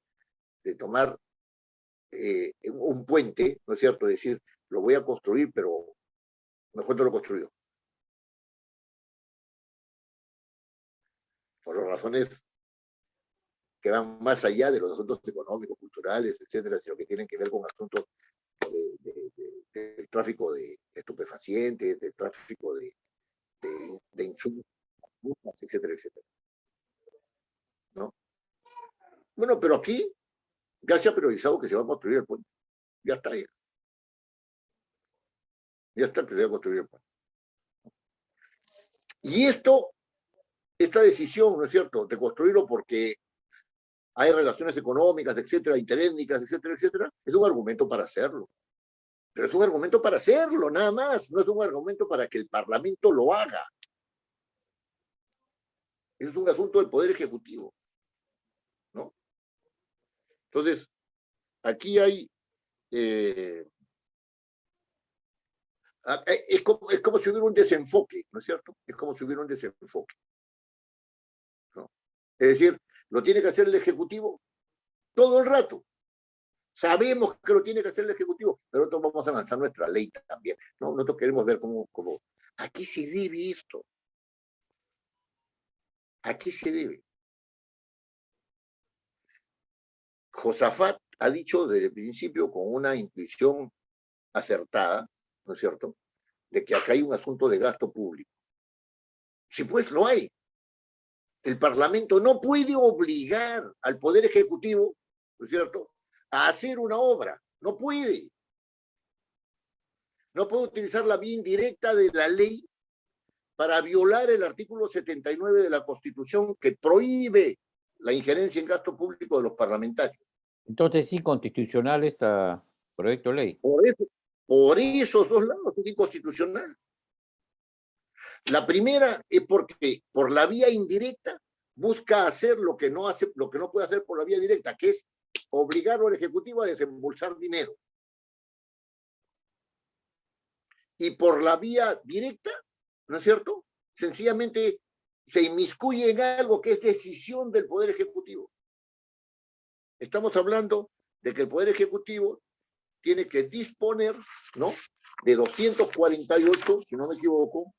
un puente, ¿no es cierto? Decir, lo voy a construir, pero mejor no lo construyo. Por las razones que van más allá de los asuntos económicos, culturales, etcétera, sino que tienen que ver con asuntos del tráfico de estupefacientes, del tráfico de insumos, etcétera, etcétera. ¿No? Bueno, pero aquí ya se ha priorizado que se va a construir el puente. Ya está ahí. Ya está que se va a construir el puente. Y esta decisión, ¿no es cierto?, de construirlo porque hay relaciones económicas, etcétera, interétnicas, etcétera, etcétera, es un argumento para hacerlo. Pero es un argumento para hacerlo, nada más. No es un argumento para que el Parlamento lo haga. Ese es un asunto del Poder Ejecutivo, ¿no? Entonces, aquí hay... es como si hubiera un desenfoque, ¿no es cierto? Es como si hubiera un desenfoque, ¿no? Es decir, lo tiene que hacer el Ejecutivo todo el rato. Sabemos que lo tiene que hacer el Ejecutivo, pero nosotros vamos a lanzar nuestra ley también, ¿no? Nosotros queremos ver cómo aquí se debe esto. Aquí se debe. Josafat ha dicho desde el principio con una intuición acertada, ¿no es cierto?, de que acá hay un asunto de gasto público. Sí, pues lo hay. El Parlamento no puede obligar al Poder Ejecutivo, ¿no es cierto?, a hacer una obra. No puede. No puede utilizar la vía indirecta de la ley para violar el artículo 79 de la Constitución que prohíbe la injerencia en gasto público de los parlamentarios. Entonces es inconstitucional este proyecto de ley. Por esos dos lados es inconstitucional. La primera es porque por la vía indirecta busca hacer lo que no puede hacer por la vía directa, que es obligar al Ejecutivo a desembolsar dinero. Y por la vía directa, ¿no es cierto?, sencillamente se inmiscuye en algo que es decisión del Poder Ejecutivo. Estamos hablando de que el Poder Ejecutivo tiene que disponer, ¿no?, de 248, si no me equivoco,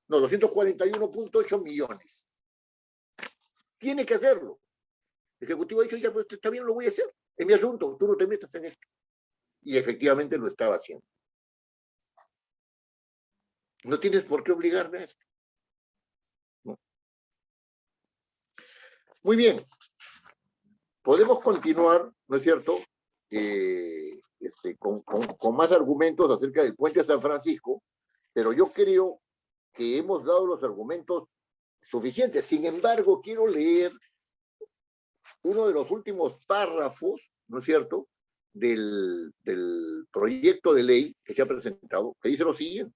no, 241.8 millones. Tiene que hacerlo. El Ejecutivo ha dicho, ya, pues está bien, lo voy a hacer. Es mi asunto, tú no te metas en esto. Y efectivamente lo estaba haciendo. No tienes por qué obligarme a esto. No. Muy bien. Podemos continuar, ¿no es cierto?, con más argumentos acerca del puente de San Francisco, pero yo creo que hemos dado los argumentos suficientes. Sin embargo, quiero leer uno de los últimos párrafos, ¿no es cierto?, del proyecto de ley que se ha presentado, que dice lo siguiente.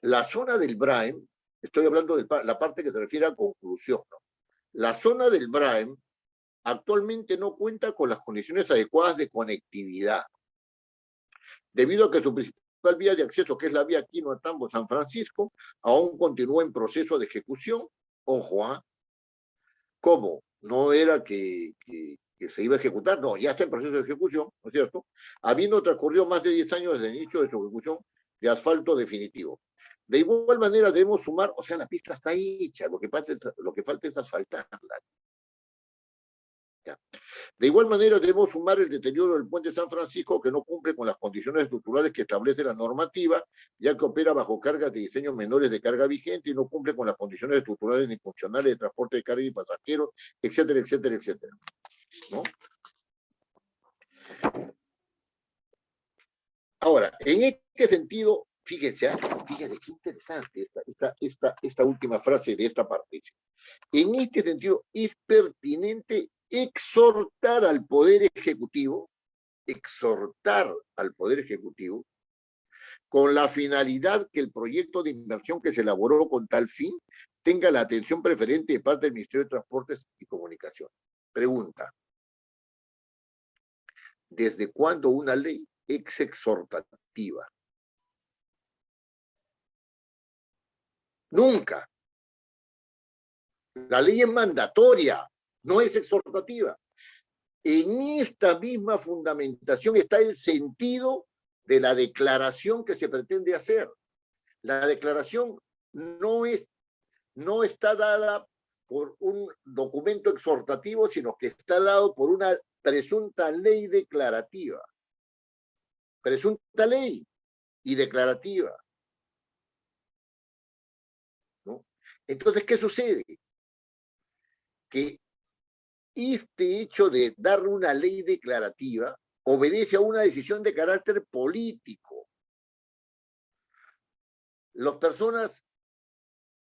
La zona del Braem, estoy hablando de la parte que se refiere a conclusión, ¿no? La zona del Braem actualmente no cuenta con las condiciones adecuadas de conectividad, debido a que su principal vía de acceso, que es la vía Quino a Tambo San Francisco, aún continúa en proceso de ejecución. Ojo, ¿cómo? No era que se iba a ejecutar, no, ya está en proceso de ejecución, ¿no es cierto? Habiendo transcurrido más de 10 años desde el inicio de su ejecución de asfalto definitivo. De igual manera debemos sumar, o sea, la pista está hecha, lo que falta es asfaltarla. Ya. De igual manera debemos sumar el deterioro del puente San Francisco, que no cumple con las condiciones estructurales que establece la normativa, ya que opera bajo cargas de diseño menores de carga vigente y no cumple con las condiciones estructurales ni funcionales de transporte de carga y pasajeros, etcétera, etcétera, etcétera, ¿no? Ahora, en este sentido, fíjense qué interesante esta última frase de esta parte. En este sentido, es pertinente exhortar al Poder Ejecutivo, con la finalidad que el proyecto de inversión que se elaboró con tal fin tenga la atención preferente de parte del Ministerio de Transportes y Comunicaciones. Pregunta: ¿desde cuándo una ley es exhortativa? Nunca. La ley es mandatoria, no es exhortativa. En esta misma fundamentación está el sentido de la declaración que se pretende hacer. La declaración no está dada por un documento exhortativo, sino que está dado por una presunta ley declarativa. Presunta ley y declarativa, ¿no? Entonces, ¿qué sucede? Que este hecho de darle una ley declarativa obedece a una decisión de carácter político. Las personas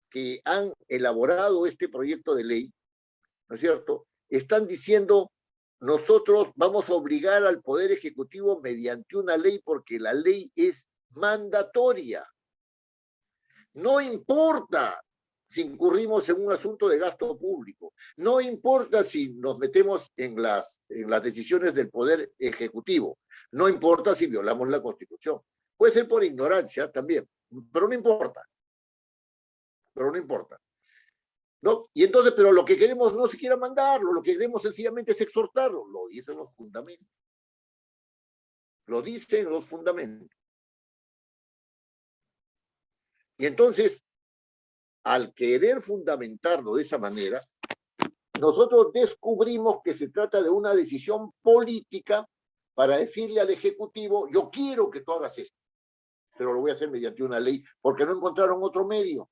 que han elaborado este proyecto de ley, ¿no es cierto?, están diciendo: nosotros vamos a obligar al Poder Ejecutivo mediante una ley porque la ley es mandatoria. No importa si incurrimos en un asunto de gasto público. No importa si nos metemos en las decisiones del Poder Ejecutivo. No importa si violamos la Constitución. Puede ser por ignorancia también, pero no importa. Pero no importa. ¿No? Y entonces, pero lo que queremos no siquiera mandarlo, lo que queremos sencillamente es exhortarlo. Lo dicen los fundamentos. Lo dicen los fundamentos. Y entonces, al querer fundamentarlo de esa manera, nosotros descubrimos que se trata de una decisión política para decirle al Ejecutivo, yo quiero que tú hagas esto, pero lo voy a hacer mediante una ley, porque no encontraron otro medio.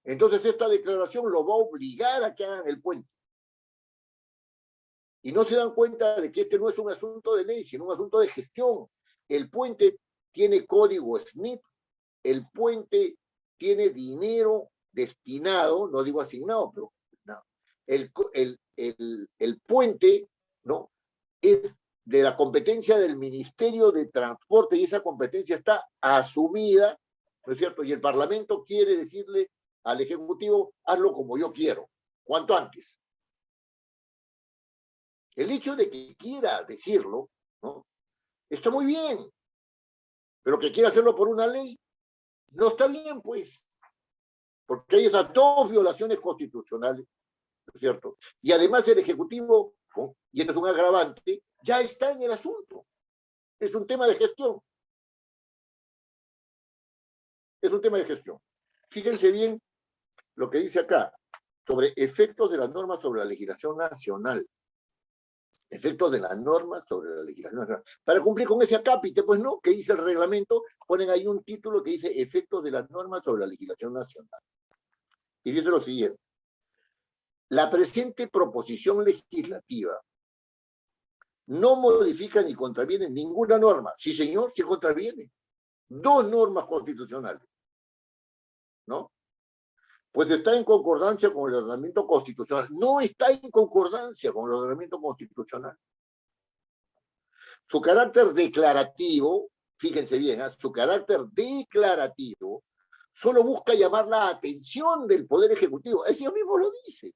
Entonces esta declaración lo va a obligar a que hagan el puente. Y no se dan cuenta de que este no es un asunto de ley, sino un asunto de gestión. El puente tiene código SNIP, el puente tiene dinero destinado, no digo asignado, pero no. El puente, ¿no?, es de la competencia del Ministerio de Transporte y esa competencia está asumida, ¿no es cierto? Y el Parlamento quiere decirle al Ejecutivo, hazlo como yo quiero, cuanto antes. El hecho de que quiera decirlo, ¿no?, está muy bien, pero que quiera hacerlo por una ley, no está bien, pues, porque hay esas dos violaciones constitucionales, ¿no es cierto? Y además el Ejecutivo, ¿no?, y esto es un agravante, ya está en el asunto. Es un tema de gestión. Es un tema de gestión. Fíjense bien lo que dice acá, sobre efectos de las normas sobre la legislación nacional. Efectos de las normas sobre la legislación nacional. Para cumplir con ese acápite, pues no, que dice el reglamento, ponen ahí un título que dice efectos de las normas sobre la legislación nacional. Y dice lo siguiente. La presente proposición legislativa no modifica ni contraviene ninguna norma. Sí, señor, sí contraviene. Dos normas constitucionales, ¿no? Pues está en concordancia con el ordenamiento constitucional. No está en concordancia con el ordenamiento constitucional. Su carácter declarativo, fíjense bien, su carácter declarativo solo busca llamar la atención del Poder Ejecutivo. Ese mismo lo dice.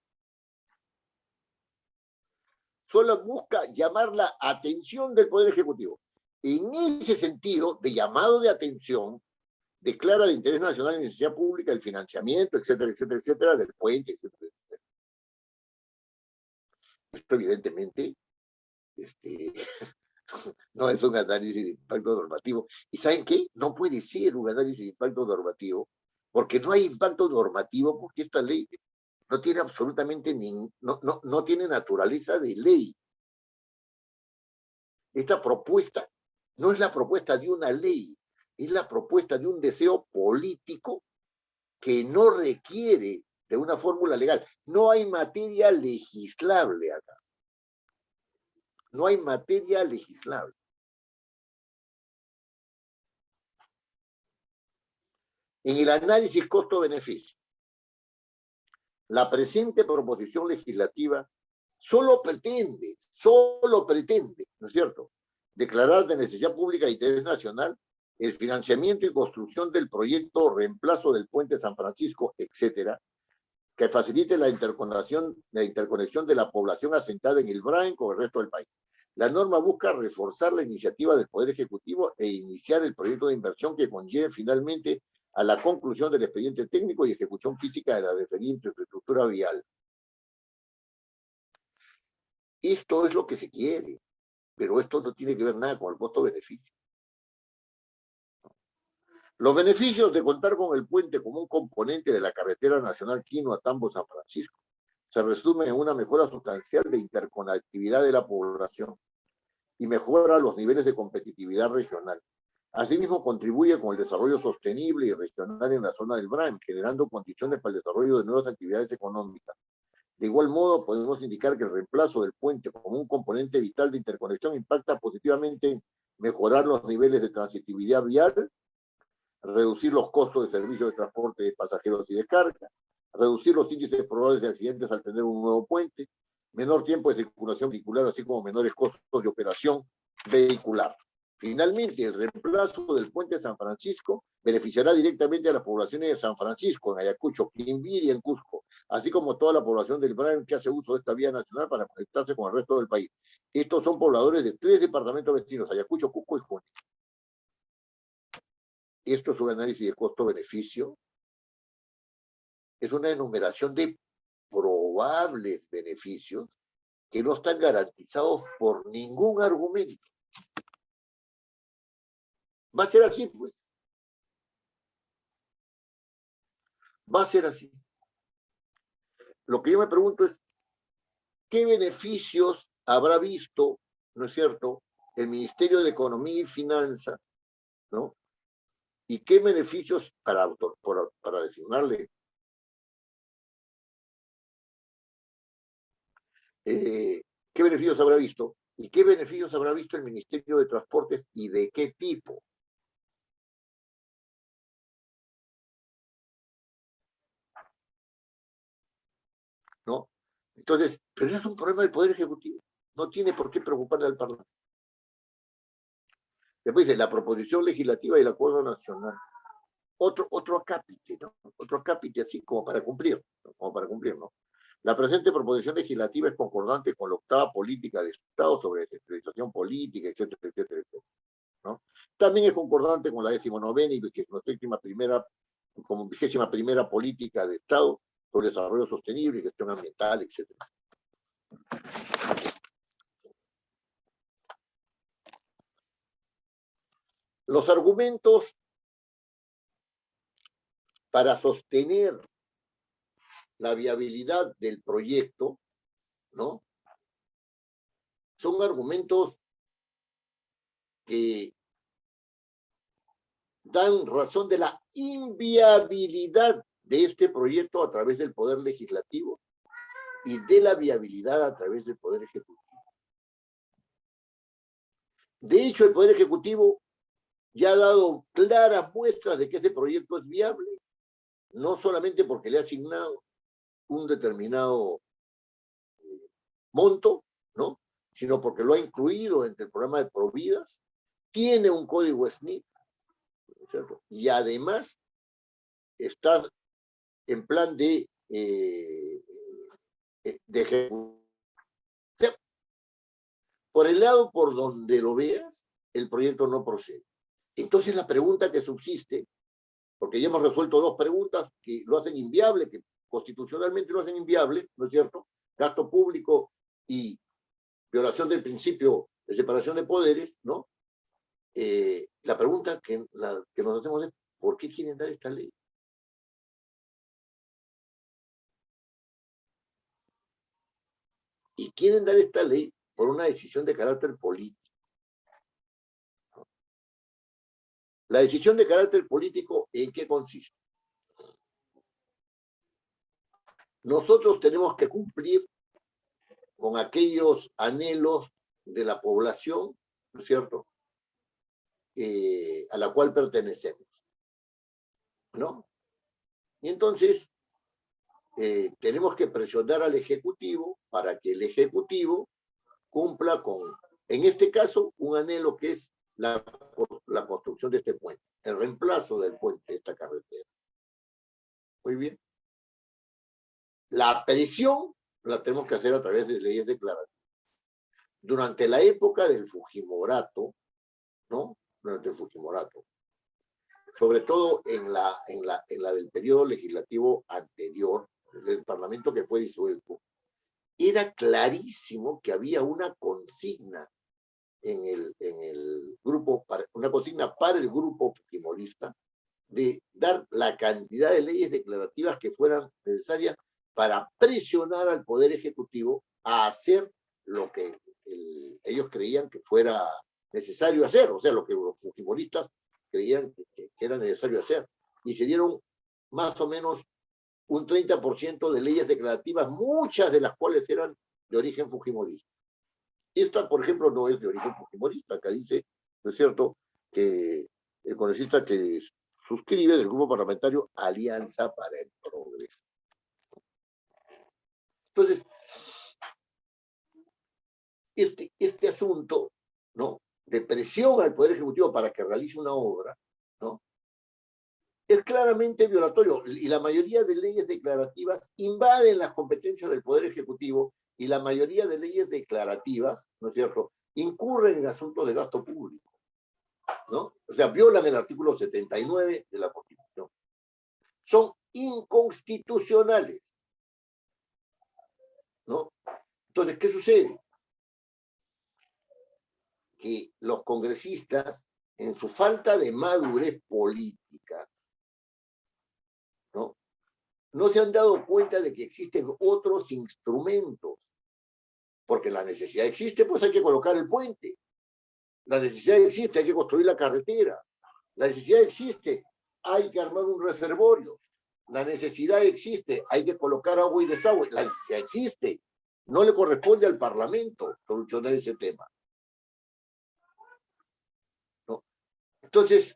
Solo busca llamar la atención del Poder Ejecutivo. En ese sentido, de llamado de atención, declara de interés nacional y necesidad pública el financiamiento, etcétera, etcétera, etcétera, del puente, etcétera, etcétera. Esto evidentemente no es un análisis de impacto normativo. ¿Y saben qué? No puede ser un análisis de impacto normativo, porque no hay impacto normativo, porque esta ley no tiene absolutamente no tiene naturaleza de ley. Esta propuesta no es la propuesta de una ley, es la propuesta de un deseo político que no requiere de una fórmula legal. No hay materia legislable acá. No hay materia legislable. En el análisis costo-beneficio, la presente proposición legislativa solo pretende, ¿no es cierto?, declarar de necesidad pública de interés nacional el financiamiento y construcción del proyecto reemplazo del puente San Francisco, etcétera, que facilite la interconexión de la población asentada en el Brain con el resto del país. La norma busca reforzar la iniciativa del Poder Ejecutivo e iniciar el proyecto de inversión que conlleve finalmente a la conclusión del expediente técnico y ejecución física de la referida infraestructura vial. Esto es lo que se quiere, pero esto no tiene que ver nada con el costo-beneficio. Los beneficios de contar con el puente como un componente de la carretera nacional Quino-Atambo-San Francisco se resumen en una mejora sustancial de interconectividad de la población y mejora los niveles de competitividad regional. Asimismo, contribuye con el desarrollo sostenible y regional en la zona del Brain, generando condiciones para el desarrollo de nuevas actividades económicas. De igual modo, podemos indicar que el reemplazo del puente como un componente vital de interconexión impacta positivamente en mejorar los niveles de transitividad vial, reducir los costos de servicios de transporte de pasajeros y de carga, reducir los índices probables de accidentes al tener un nuevo puente, menor tiempo de circulación vehicular, así como menores costos de operación vehicular. Finalmente, el reemplazo del puente de San Francisco beneficiará directamente a las poblaciones de San Francisco, en Ayacucho, Quimbiri y en Cusco, así como toda la población del Brain que hace uso de esta vía nacional para conectarse con el resto del país. Estos son pobladores de 3 departamentos vecinos, Ayacucho, Cusco y Junín. Esto es un análisis de costo-beneficio. Es una enumeración de probables beneficios que no están garantizados por ningún argumento. Va a ser así, pues. Va a ser así. Lo que yo me pregunto es, ¿qué beneficios habrá visto, no es cierto, el Ministerio de Economía y Finanzas, ¿no? ¿Y qué beneficios, para designarle, qué beneficios habrá visto? ¿Y qué beneficios habrá visto el Ministerio de Transportes y de qué tipo? ¿No? Entonces, pero es un problema del Poder Ejecutivo. No tiene por qué preocuparle al Parlamento. Después dice, la proposición legislativa y el acuerdo nacional. Otro acápite, ¿no? Otro acápite así como para cumplir, ¿no? Como para cumplir, ¿no? La presente proposición legislativa es concordante con la octava política de Estado sobre descentralización política, etcétera, etcétera, etcétera, ¿no? También es concordante con la 19ª y 21ª como 21ª política de Estado sobre desarrollo sostenible y gestión ambiental, etcétera. Los argumentos para sostener la viabilidad del proyecto, ¿no? Son argumentos que dan razón de la inviabilidad de este proyecto a través del Poder Legislativo y de la viabilidad a través del Poder Ejecutivo. De hecho, el Poder Ejecutivo ya ha dado claras muestras de que este proyecto es viable, no solamente porque le ha asignado un determinado monto, ¿no? Sino porque lo ha incluido entre el programa de Providas, tiene un código SNIP, ¿cierto? Y además está en plan de ejecución. Por el lado por donde lo veas, el proyecto no procede. Entonces la pregunta que subsiste, porque ya hemos resuelto dos preguntas que lo hacen inviable, que constitucionalmente lo hacen inviable, ¿no es cierto? Gasto público y violación del principio de separación de poderes, ¿no? La pregunta que nos hacemos es, ¿por qué quieren dar esta ley? Y quieren dar esta ley por una decisión de carácter político. La decisión de carácter político, ¿en qué consiste? Nosotros tenemos que cumplir con aquellos anhelos de la población, ¿no es cierto?, a la cual pertenecemos, ¿no? Y entonces tenemos que presionar al Ejecutivo para que el Ejecutivo cumpla con, en este caso, un anhelo que es la construcción de este puente, el reemplazo del puente de esta carretera. Muy bien. La presión la tenemos que hacer a través de leyes declarativas. Durante la época del Fujimorato, ¿no? Durante el Fujimorato, sobre todo en la del periodo legislativo anterior, del Parlamento que fue disuelto, era clarísimo que había una consigna en el grupo, una consigna para el grupo fujimorista de dar la cantidad de leyes declarativas que fueran necesarias para presionar al Poder Ejecutivo a hacer lo que ellos creían que fuera necesario hacer, o sea, lo que los fujimoristas creían que era necesario hacer. Y se dieron más o menos un 30% de leyes declarativas, muchas de las cuales eran de origen fujimorista. Esta, por ejemplo, no es de origen fujimorista. Acá dice, ¿no es cierto?, que el congresista que suscribe del grupo parlamentario Alianza para el Progreso. Entonces, este asunto, ¿no?, de presión al Poder Ejecutivo para que realice una obra, ¿no?, es claramente violatorio. Y la mayoría de leyes declarativas invaden las competencias del Poder Ejecutivo y la mayoría de leyes declarativas, ¿no es cierto?, incurren en asuntos de gasto público, ¿no? O sea, violan el artículo 79 de la Constitución. Son inconstitucionales, ¿no? Entonces, ¿qué sucede? Que los congresistas, en su falta de madurez política, no se han dado cuenta de que existen otros instrumentos, porque la necesidad existe, pues hay que colocar el puente. La necesidad existe, hay que construir la carretera. La necesidad existe, hay que armar un reservorio. La necesidad existe, hay que colocar agua y desagüe. La necesidad existe. No le corresponde al Parlamento solucionar ese tema, ¿no? Entonces,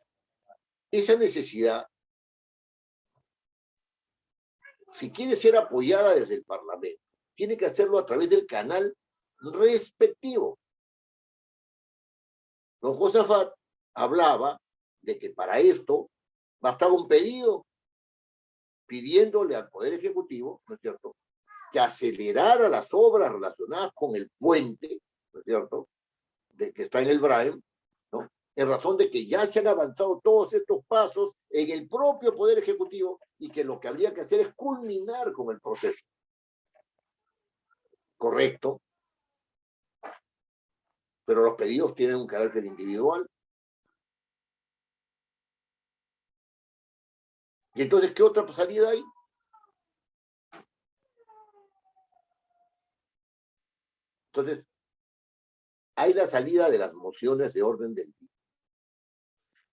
esa necesidad, si quiere ser apoyada desde el Parlamento, tiene que hacerlo a través del canal respectivo. Don Josafat hablaba de que para esto bastaba un pedido pidiéndole al Poder Ejecutivo, ¿no es cierto?, que acelerara las obras relacionadas con el puente, ¿no es cierto?, de que está en el Braem, ¿no?, en razón de que ya se han avanzado todos estos pasos en el propio Poder Ejecutivo y que lo que habría que hacer es culminar con el proceso. Correcto. Pero los pedidos tienen un carácter individual. ¿Y entonces qué otra salida hay? Entonces, hay la salida de las mociones de orden del día.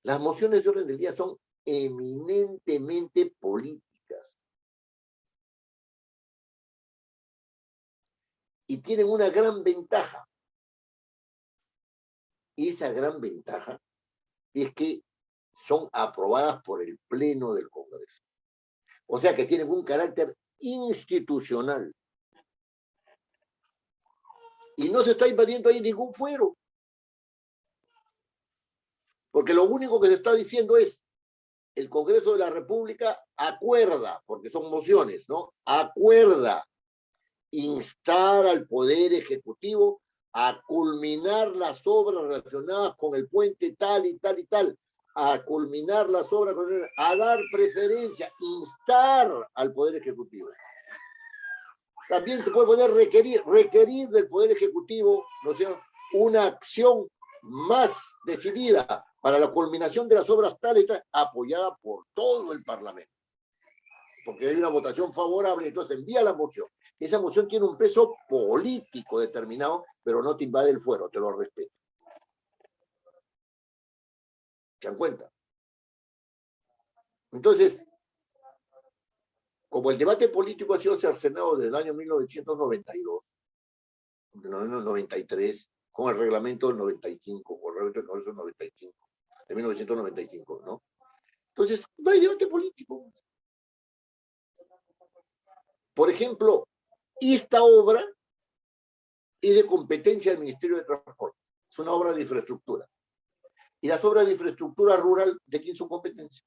Las mociones de orden del día son eminentemente políticas. Y tienen una gran ventaja. Y esa gran ventaja es que son aprobadas por el Pleno del Congreso. O sea que tienen un carácter institucional. Y no se está invadiendo ahí ningún fuero. Porque lo único que se está diciendo es, el Congreso de la República acuerda, porque son mociones, ¿no?, acuerda instar al Poder Ejecutivo a culminar las obras relacionadas con el puente tal y tal y tal, a culminar las obras, a dar preferencia, instar al Poder Ejecutivo. También se puede poner requerir del Poder Ejecutivo, ¿no es cierto?, una acción más decidida para la culminación de las obras tales y tal, apoyada por todo el Parlamento. Porque hay una votación favorable, entonces envía la moción. Esa moción tiene un peso político determinado, pero no te invade el fuero, te lo respeto. ¿Se dan cuenta? Entonces, como el debate político ha sido cercenado desde el año 1992, 93, con el reglamento del 95, con el reglamento del Congreso del 95, de 1995, ¿no? Entonces, no hay debate político. Por ejemplo, esta obra es de competencia del Ministerio de Transporte. Es una obra de infraestructura. ¿Y las obras de infraestructura rural de quién son competencia?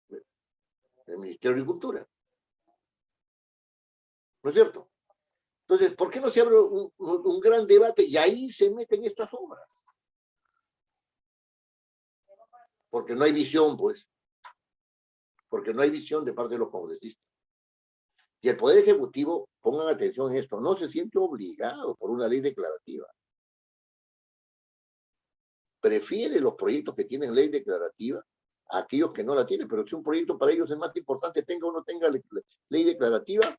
Del Ministerio de Agricultura. ¿No es cierto? Entonces, ¿por qué no se abre un gran debate y ahí se meten estas obras? Porque no hay visión, pues. Porque no hay visión de parte de los congresistas. Y el Poder Ejecutivo, pongan atención en esto, no se siente obligado por una ley declarativa. Prefiere los proyectos que tienen ley declarativa a aquellos que no la tienen, pero si un proyecto para ellos es más importante, tenga o no tenga ley declarativa,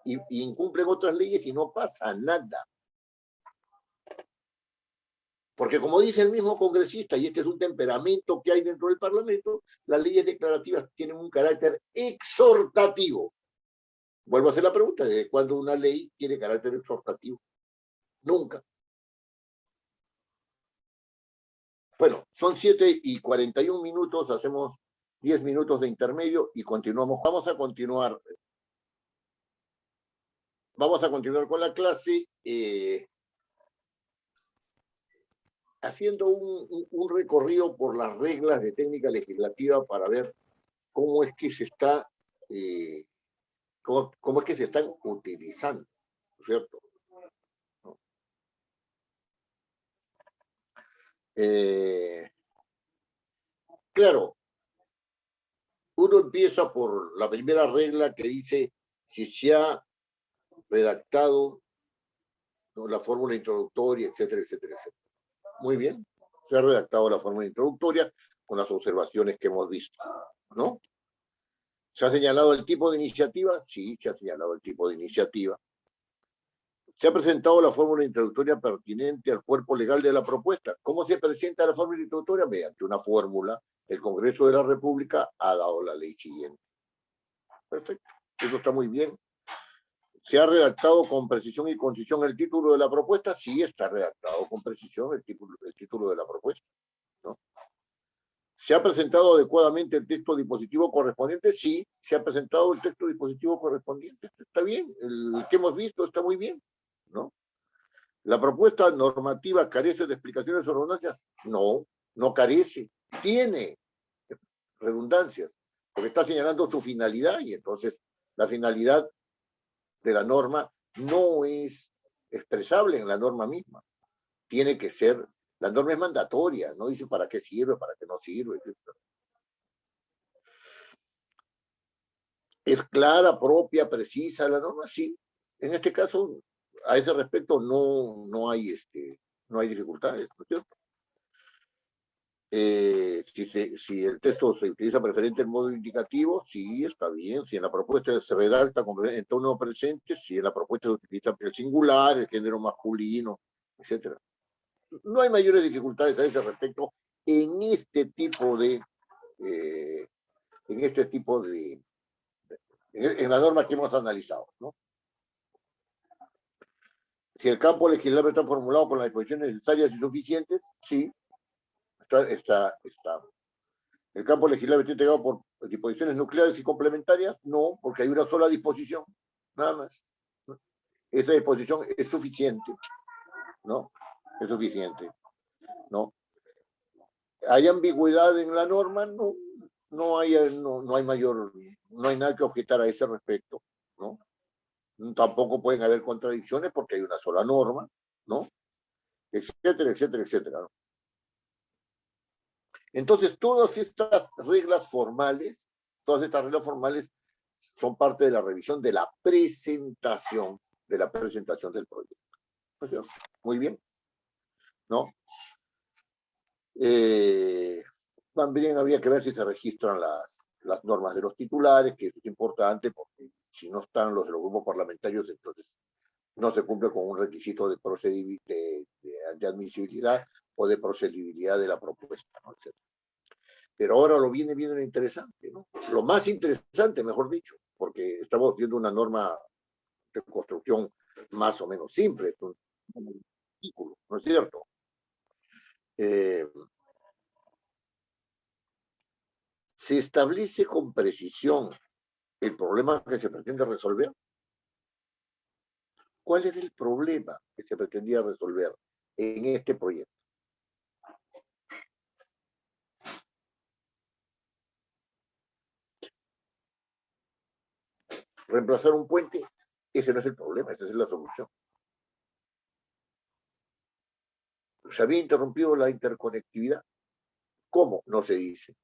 y incumplen otras leyes y no pasa nada. Porque como dice el mismo congresista, y este es un temperamento que hay dentro del Parlamento, las leyes declarativas tienen un carácter exhortativo. Vuelvo a hacer la pregunta, ¿desde cuándo una ley tiene carácter exhortativo? Nunca. Bueno, son 7:41, hacemos 10 minutos de intermedio y continuamos. Vamos a continuar con la clase. haciendo un recorrido por las reglas de técnica legislativa para ver cómo es que se está, cómo es que se están utilizando, ¿no es cierto? ¿No? Claro, uno empieza por la primera regla que dice si se ha redactado, ¿no?, la fórmula introductoria, etcétera, etcétera, etcétera. Muy bien, se ha redactado la fórmula introductoria con las observaciones que hemos visto, ¿no? ¿Se ha señalado el tipo de iniciativa? Sí, se ha señalado el tipo de iniciativa. Se ha presentado la fórmula introductoria pertinente al cuerpo legal de la propuesta. ¿Cómo se presenta la fórmula introductoria? Mediante una fórmula. El Congreso de la República ha dado la ley siguiente. Perfecto, eso está muy bien. ¿Se ha redactado con precisión y concisión el título de la propuesta? Sí, está redactado con precisión el título de la propuesta, ¿no? ¿Se ha presentado adecuadamente el texto dispositivo correspondiente? Sí, se ha presentado el texto dispositivo correspondiente. Está bien, el que hemos visto está muy bien, ¿no? ¿La propuesta normativa carece de explicaciones o redundancias? No, no carece. Tiene redundancias, porque está señalando su finalidad y entonces la finalidad de la norma no es expresable en la norma misma. Tiene que ser, la norma es mandatoria, no dice para qué sirve, para qué no sirve, etc. ¿Es clara, propia, precisa la norma? Sí. En este caso, a ese respecto no hay dificultades, ¿no es cierto? Si el texto se utiliza preferente en modo indicativo, sí, está bien. Si en la propuesta se redacta en tono presente, si en la propuesta se utiliza el singular, el género masculino, etc. No hay mayores dificultades a ese respecto en este tipo de, en la norma que hemos analizado, ¿no? Si el campo legislativo está formulado con las disposiciones necesarias y suficientes, sí, está. ¿El campo legislativo está integrado por disposiciones nucleares y complementarias? No, porque hay una sola disposición, nada más. Esa disposición es suficiente, ¿no? Es suficiente, ¿no? ¿Hay ambigüedad en la norma? No, no hay nada que objetar a ese respecto, ¿no? Tampoco pueden haber contradicciones porque hay una sola norma, ¿no? Etcétera, etcétera, etcétera, ¿no? Entonces, todas estas reglas formales son parte de la revisión de la presentación del proyecto. Muy bien, ¿no? También habría que ver si se registran las normas de los titulares, que eso es importante, porque si no están los de los grupos parlamentarios, entonces no se cumple con un requisito de admisibilidad o de procedibilidad de la propuesta, ¿no? Etcétera. Pero ahora viene lo interesante, ¿no? Lo más interesante, mejor dicho, porque estamos viendo una norma de construcción más o menos simple, un artículo, ¿no es cierto? ¿Se establece con precisión el problema que se pretende resolver? ¿Cuál era el problema que se pretendía resolver en este proyecto? Reemplazar un puente, ese no es el problema, esa es la solución. ¿Se había interrumpido la interconectividad? ¿Cómo? No se dice.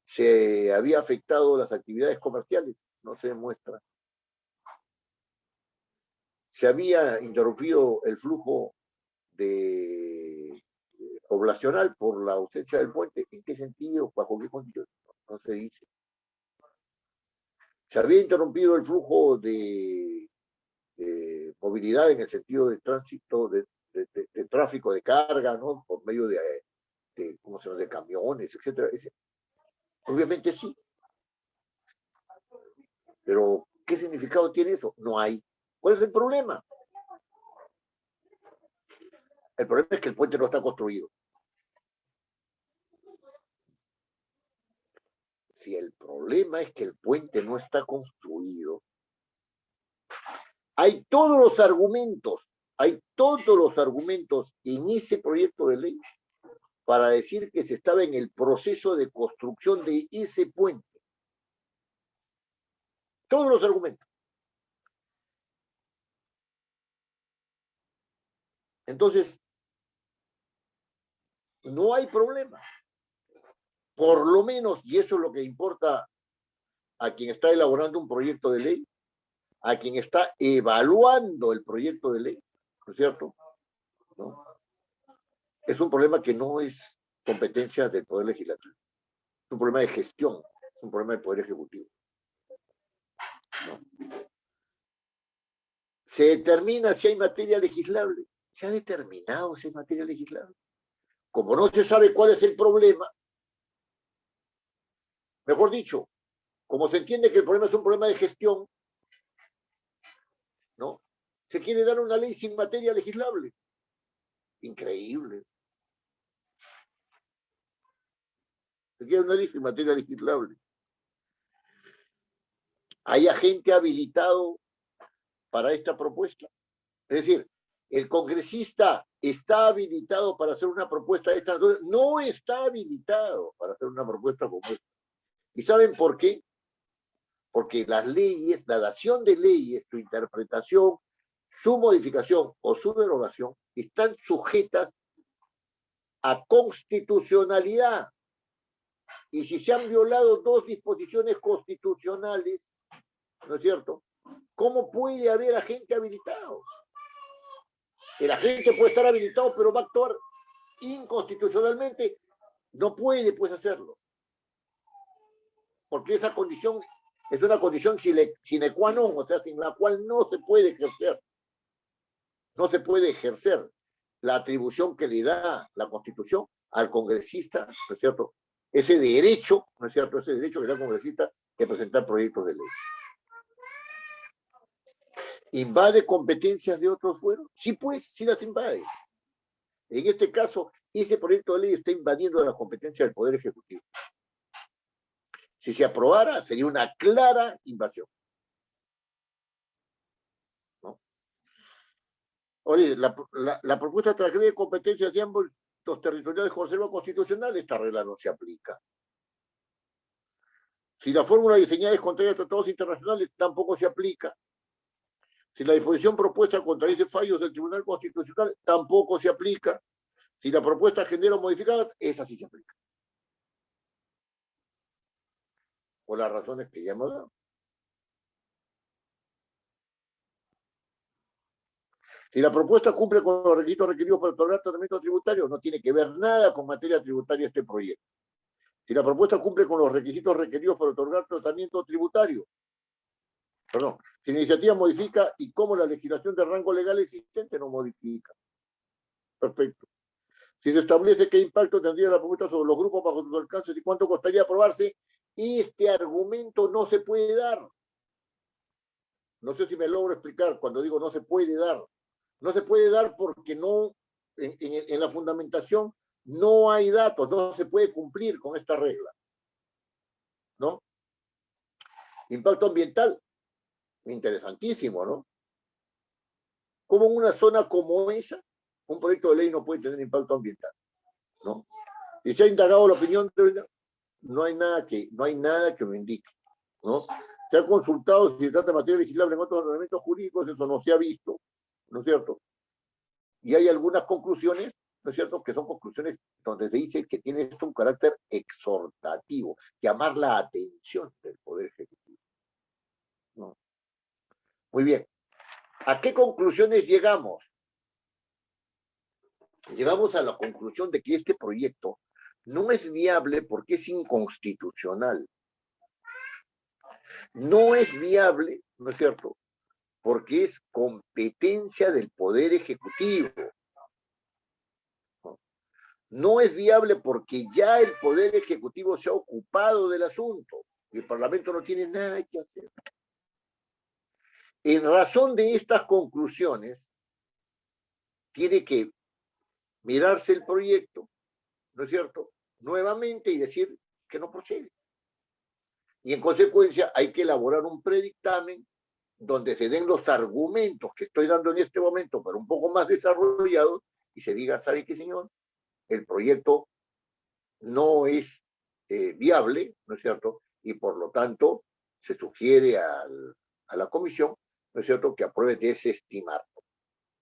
¿Se había afectado las actividades comerciales? No se demuestra. ¿Se había interrumpido el flujo poblacional por la ausencia del puente? ¿En qué sentido? ¿Bajo qué condiciones? No se dice. ¿Se había interrumpido el flujo de movilidad en el sentido de tránsito, de tráfico de carga, ¿no? Por medio de camiones, etcétera? Obviamente sí. Pero, ¿qué significado tiene eso? No hay. ¿Cuál es el problema? El problema es que el puente no está construido. Si el problema es que el puente no está construido, hay todos los argumentos hay todos los argumentos en ese proyecto de ley para decir que se estaba en el proceso de construcción de ese puente. Todos los argumentos. Entonces, no hay problema. Por lo menos, y eso es lo que importa a quien está elaborando un proyecto de ley, a quien está evaluando el proyecto de ley, ¿no es cierto? ¿No? Es un problema que no es competencia del Poder Legislativo. Es un problema de gestión, es un problema del Poder Ejecutivo. ¿No? Se determina si hay materia legislable. Se ha determinado si hay materia legislable. Como no se sabe cuál es el problema, mejor dicho, como se entiende que el problema es un problema de gestión, ¿no? Se quiere dar una ley sin materia legislable. Increíble. Se quiere una ley sin materia legislable. ¿Hay agente habilitado para esta propuesta? Es decir, el congresista está habilitado para hacer una propuesta de esta. No está habilitado para hacer una propuesta como esta. ¿Y saben por qué? Porque las leyes, la dación de leyes, su interpretación, su modificación o su derogación están sujetas a constitucionalidad. Y si se han violado dos disposiciones constitucionales, ¿no es cierto? ¿Cómo puede haber agente habilitado? El agente puede estar habilitado, pero va a actuar inconstitucionalmente. No puede, pues, hacerlo. Porque esa condición es una condición sine qua non, o sea, sin la cual no se puede ejercer. No se puede ejercer la atribución que le da la Constitución al congresista, ¿no es cierto? Ese derecho, ¿no es cierto? Ese derecho que le da al congresista de presentar proyectos de ley. ¿Invade competencias de otros fueros? Sí, pues, sí las invade. En este caso, ese proyecto de ley está invadiendo las competencias del Poder Ejecutivo. Si se aprobara, sería una clara invasión. ¿No? Oye, la propuesta transgrede competencias de ambos los territoriales con reserva constitucional, esta regla no se aplica. Si la fórmula diseñada es contraria a tratados internacionales, tampoco se aplica. Si la disposición propuesta contradice fallos del Tribunal Constitucional, tampoco se aplica. Si la propuesta genera modificadas, esa sí se aplica. Por las razones que ya hemos dado. Si la propuesta cumple con los requisitos requeridos para otorgar tratamiento tributario, no tiene que ver nada con materia tributaria este proyecto. Si la propuesta cumple con los requisitos requeridos para otorgar tratamiento tributario, perdón, si la iniciativa modifica y cómo la legislación de rango legal existente no modifica. Perfecto. Si se establece qué impacto tendría la propuesta sobre los grupos bajo sus alcances y cuánto costaría aprobarse, este argumento no se puede dar. No sé si me logro explicar cuando digo no se puede dar. No se puede dar porque no, en la fundamentación no hay datos, no se puede cumplir con esta regla. ¿No? Impacto ambiental, interesantísimo, ¿no? Como en una zona como esa, un proyecto de ley no puede tener impacto ambiental, ¿no? Y se ha indagado la opinión, no hay nada que lo indique, ¿no? Se ha consultado si se trata de materia legislable en otros ordenamientos jurídicos, eso no se ha visto, ¿no es cierto? Y hay algunas conclusiones, ¿no es cierto?, que son conclusiones donde se dice que tiene esto un carácter exhortativo, llamar la atención del Poder Ejecutivo, ¿no? Muy bien. ¿A qué conclusiones llegamos? Llegamos a la conclusión de que este proyecto no es viable porque es inconstitucional. No es viable, ¿no es cierto?, porque es competencia del Poder Ejecutivo. No es viable porque ya el Poder Ejecutivo se ha ocupado del asunto y el Parlamento no tiene nada que hacer. En razón de estas conclusiones, tiene que mirarse el proyecto, ¿no es cierto?, nuevamente y decir que no procede. Y en consecuencia hay que elaborar un predictamen donde se den los argumentos que estoy dando en este momento, pero un poco más desarrollados, y se diga, ¿sabe qué, señor? El proyecto no es viable, ¿no es cierto? Y por lo tanto, se sugiere a la comisión, ¿no es cierto?, que apruebe desestimarlo,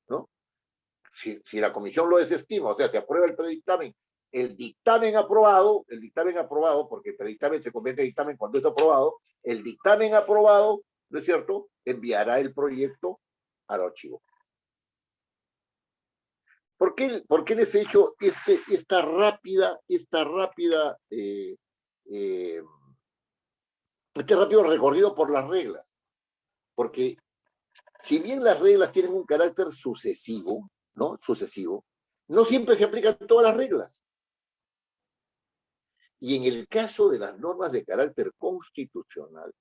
¿no? Si la comisión lo desestima, o sea, se aprueba el dictamen aprobado, porque el predictamen se convierte en dictamen cuando es aprobado, el dictamen aprobado, ¿no es cierto?, enviará el proyecto al archivo. ¿Por qué les he hecho este rápido recorrido por las reglas? Porque si bien las reglas tienen un carácter sucesivo, ¿no? No siempre se aplican todas las reglas. Y en el caso de las normas de carácter constitucional,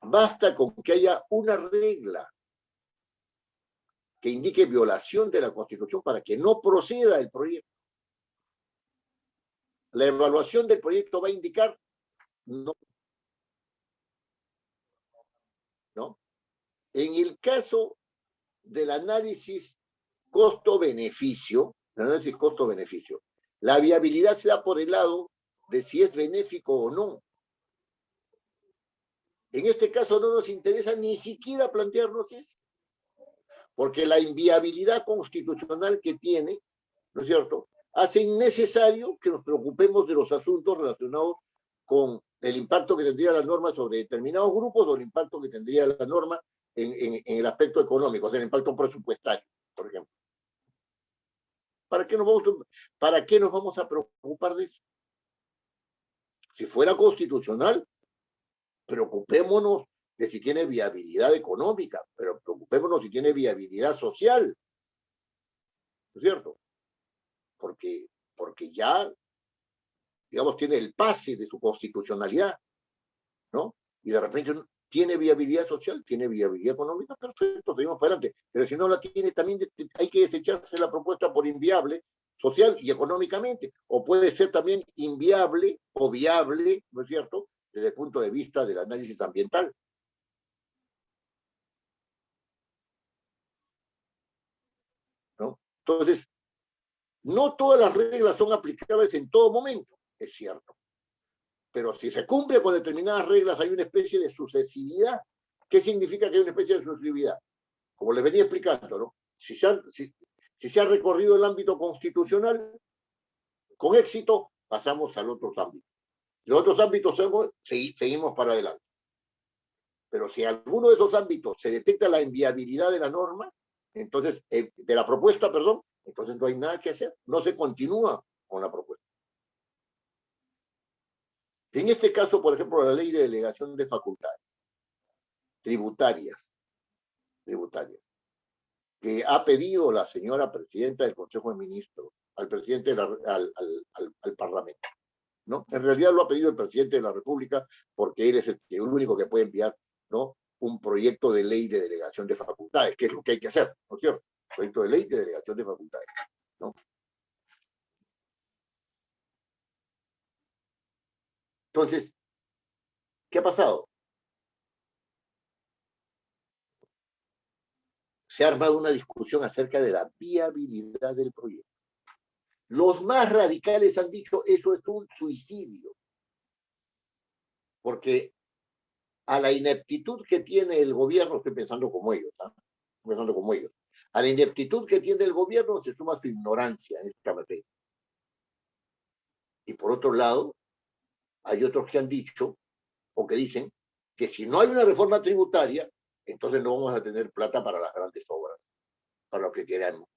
basta con que haya una regla que indique violación de la Constitución para que no proceda el proyecto. La evaluación del proyecto va a indicar no. En el caso del análisis costo-beneficio, la viabilidad se da por el lado de si es benéfico o no. En este caso no nos interesa ni siquiera plantearnos eso, porque la inviabilidad constitucional que tiene, ¿no es cierto?, hace innecesario que nos preocupemos de los asuntos relacionados con el impacto que tendría la norma sobre determinados grupos o el impacto que tendría la norma en el aspecto económico, o sea, el impacto presupuestario, por ejemplo. ¿Para qué nos vamos a preocupar de eso? Si fuera constitucional, preocupémonos de si tiene viabilidad económica, pero preocupémonos si tiene viabilidad social, ¿no es cierto? Porque ya, digamos, tiene el pase de su constitucionalidad, ¿no? Y de repente tiene viabilidad social, tiene viabilidad económica, perfecto, seguimos para adelante. Pero si no la tiene, también hay que desecharse la propuesta por inviable, social y económicamente. O puede ser también inviable o viable, ¿no es cierto?, desde el punto de vista del análisis ambiental. ¿No? Entonces, no todas las reglas son aplicables en todo momento, es cierto. Pero si se cumple con determinadas reglas, hay una especie de sucesividad. ¿Qué significa que hay una especie de sucesividad? Como les venía explicando, ¿no? Si se ha recorrido el ámbito constitucional, con éxito, pasamos al otro ámbito. Los otros ámbitos seguimos para adelante. Pero si en alguno de esos ámbitos se detecta la inviabilidad de la norma, entonces, de la propuesta, perdón, entonces no hay nada que hacer, no se continúa con la propuesta. En este caso, por ejemplo, la ley de delegación de facultades tributarias, que ha pedido la señora presidenta del Consejo de Ministros al presidente al Parlamento, ¿no? En realidad lo ha pedido el presidente de la República porque él es el único que puede enviar, ¿no?, un proyecto de ley de delegación de facultades, que es lo que hay que hacer, ¿no es cierto? Proyecto de ley de delegación de facultades, ¿no? Entonces, ¿qué ha pasado? Se ha armado una discusión acerca de la viabilidad del proyecto. Los más radicales han dicho eso es un suicidio, porque a la ineptitud que tiene el gobierno, estoy pensando como ellos, a la ineptitud que tiene el gobierno se suma su ignorancia en esta materia. Y por otro lado, hay otros que han dicho, o que dicen, que si no hay una reforma tributaria, entonces no vamos a tener plata para las grandes obras, para lo que queramos.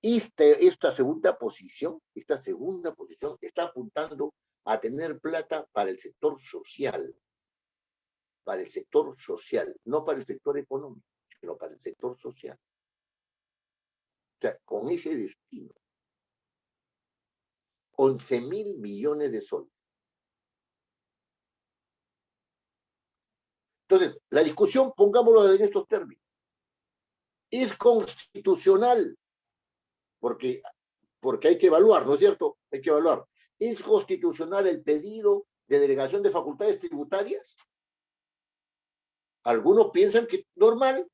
Esta segunda posición está apuntando a tener plata para el sector social, no para el sector económico, sino para el sector social. O sea, con ese destino, 11.000 millones de soles. Entonces, la discusión, pongámoslo en estos términos, es constitucional, porque hay que evaluar, ¿no es cierto? Hay que evaluar. ¿Es constitucional el pedido de delegación de facultades tributarias? Algunos piensan que normal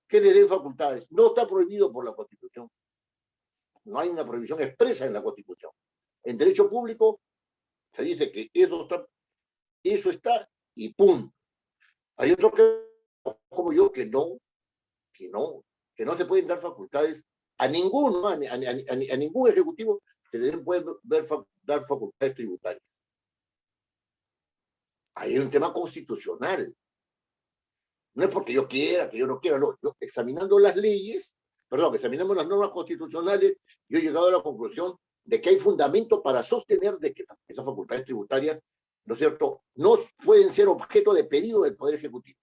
que le den facultades. No está prohibido por la Constitución. No hay una prohibición expresa en la Constitución. En derecho público se dice que eso está y punto. Hay otros como yo que no se pueden dar facultades a ninguno, a ningún ejecutivo que le pueden dar facultades tributarias. Hay un tema constitucional. No es porque yo quiera, que yo no quiera, no. Yo, examinando las examinando las normas constitucionales, yo he llegado a la conclusión de que hay fundamento para sostener de que esas facultades tributarias, ¿no es cierto?, no pueden ser objeto de pedido del Poder Ejecutivo.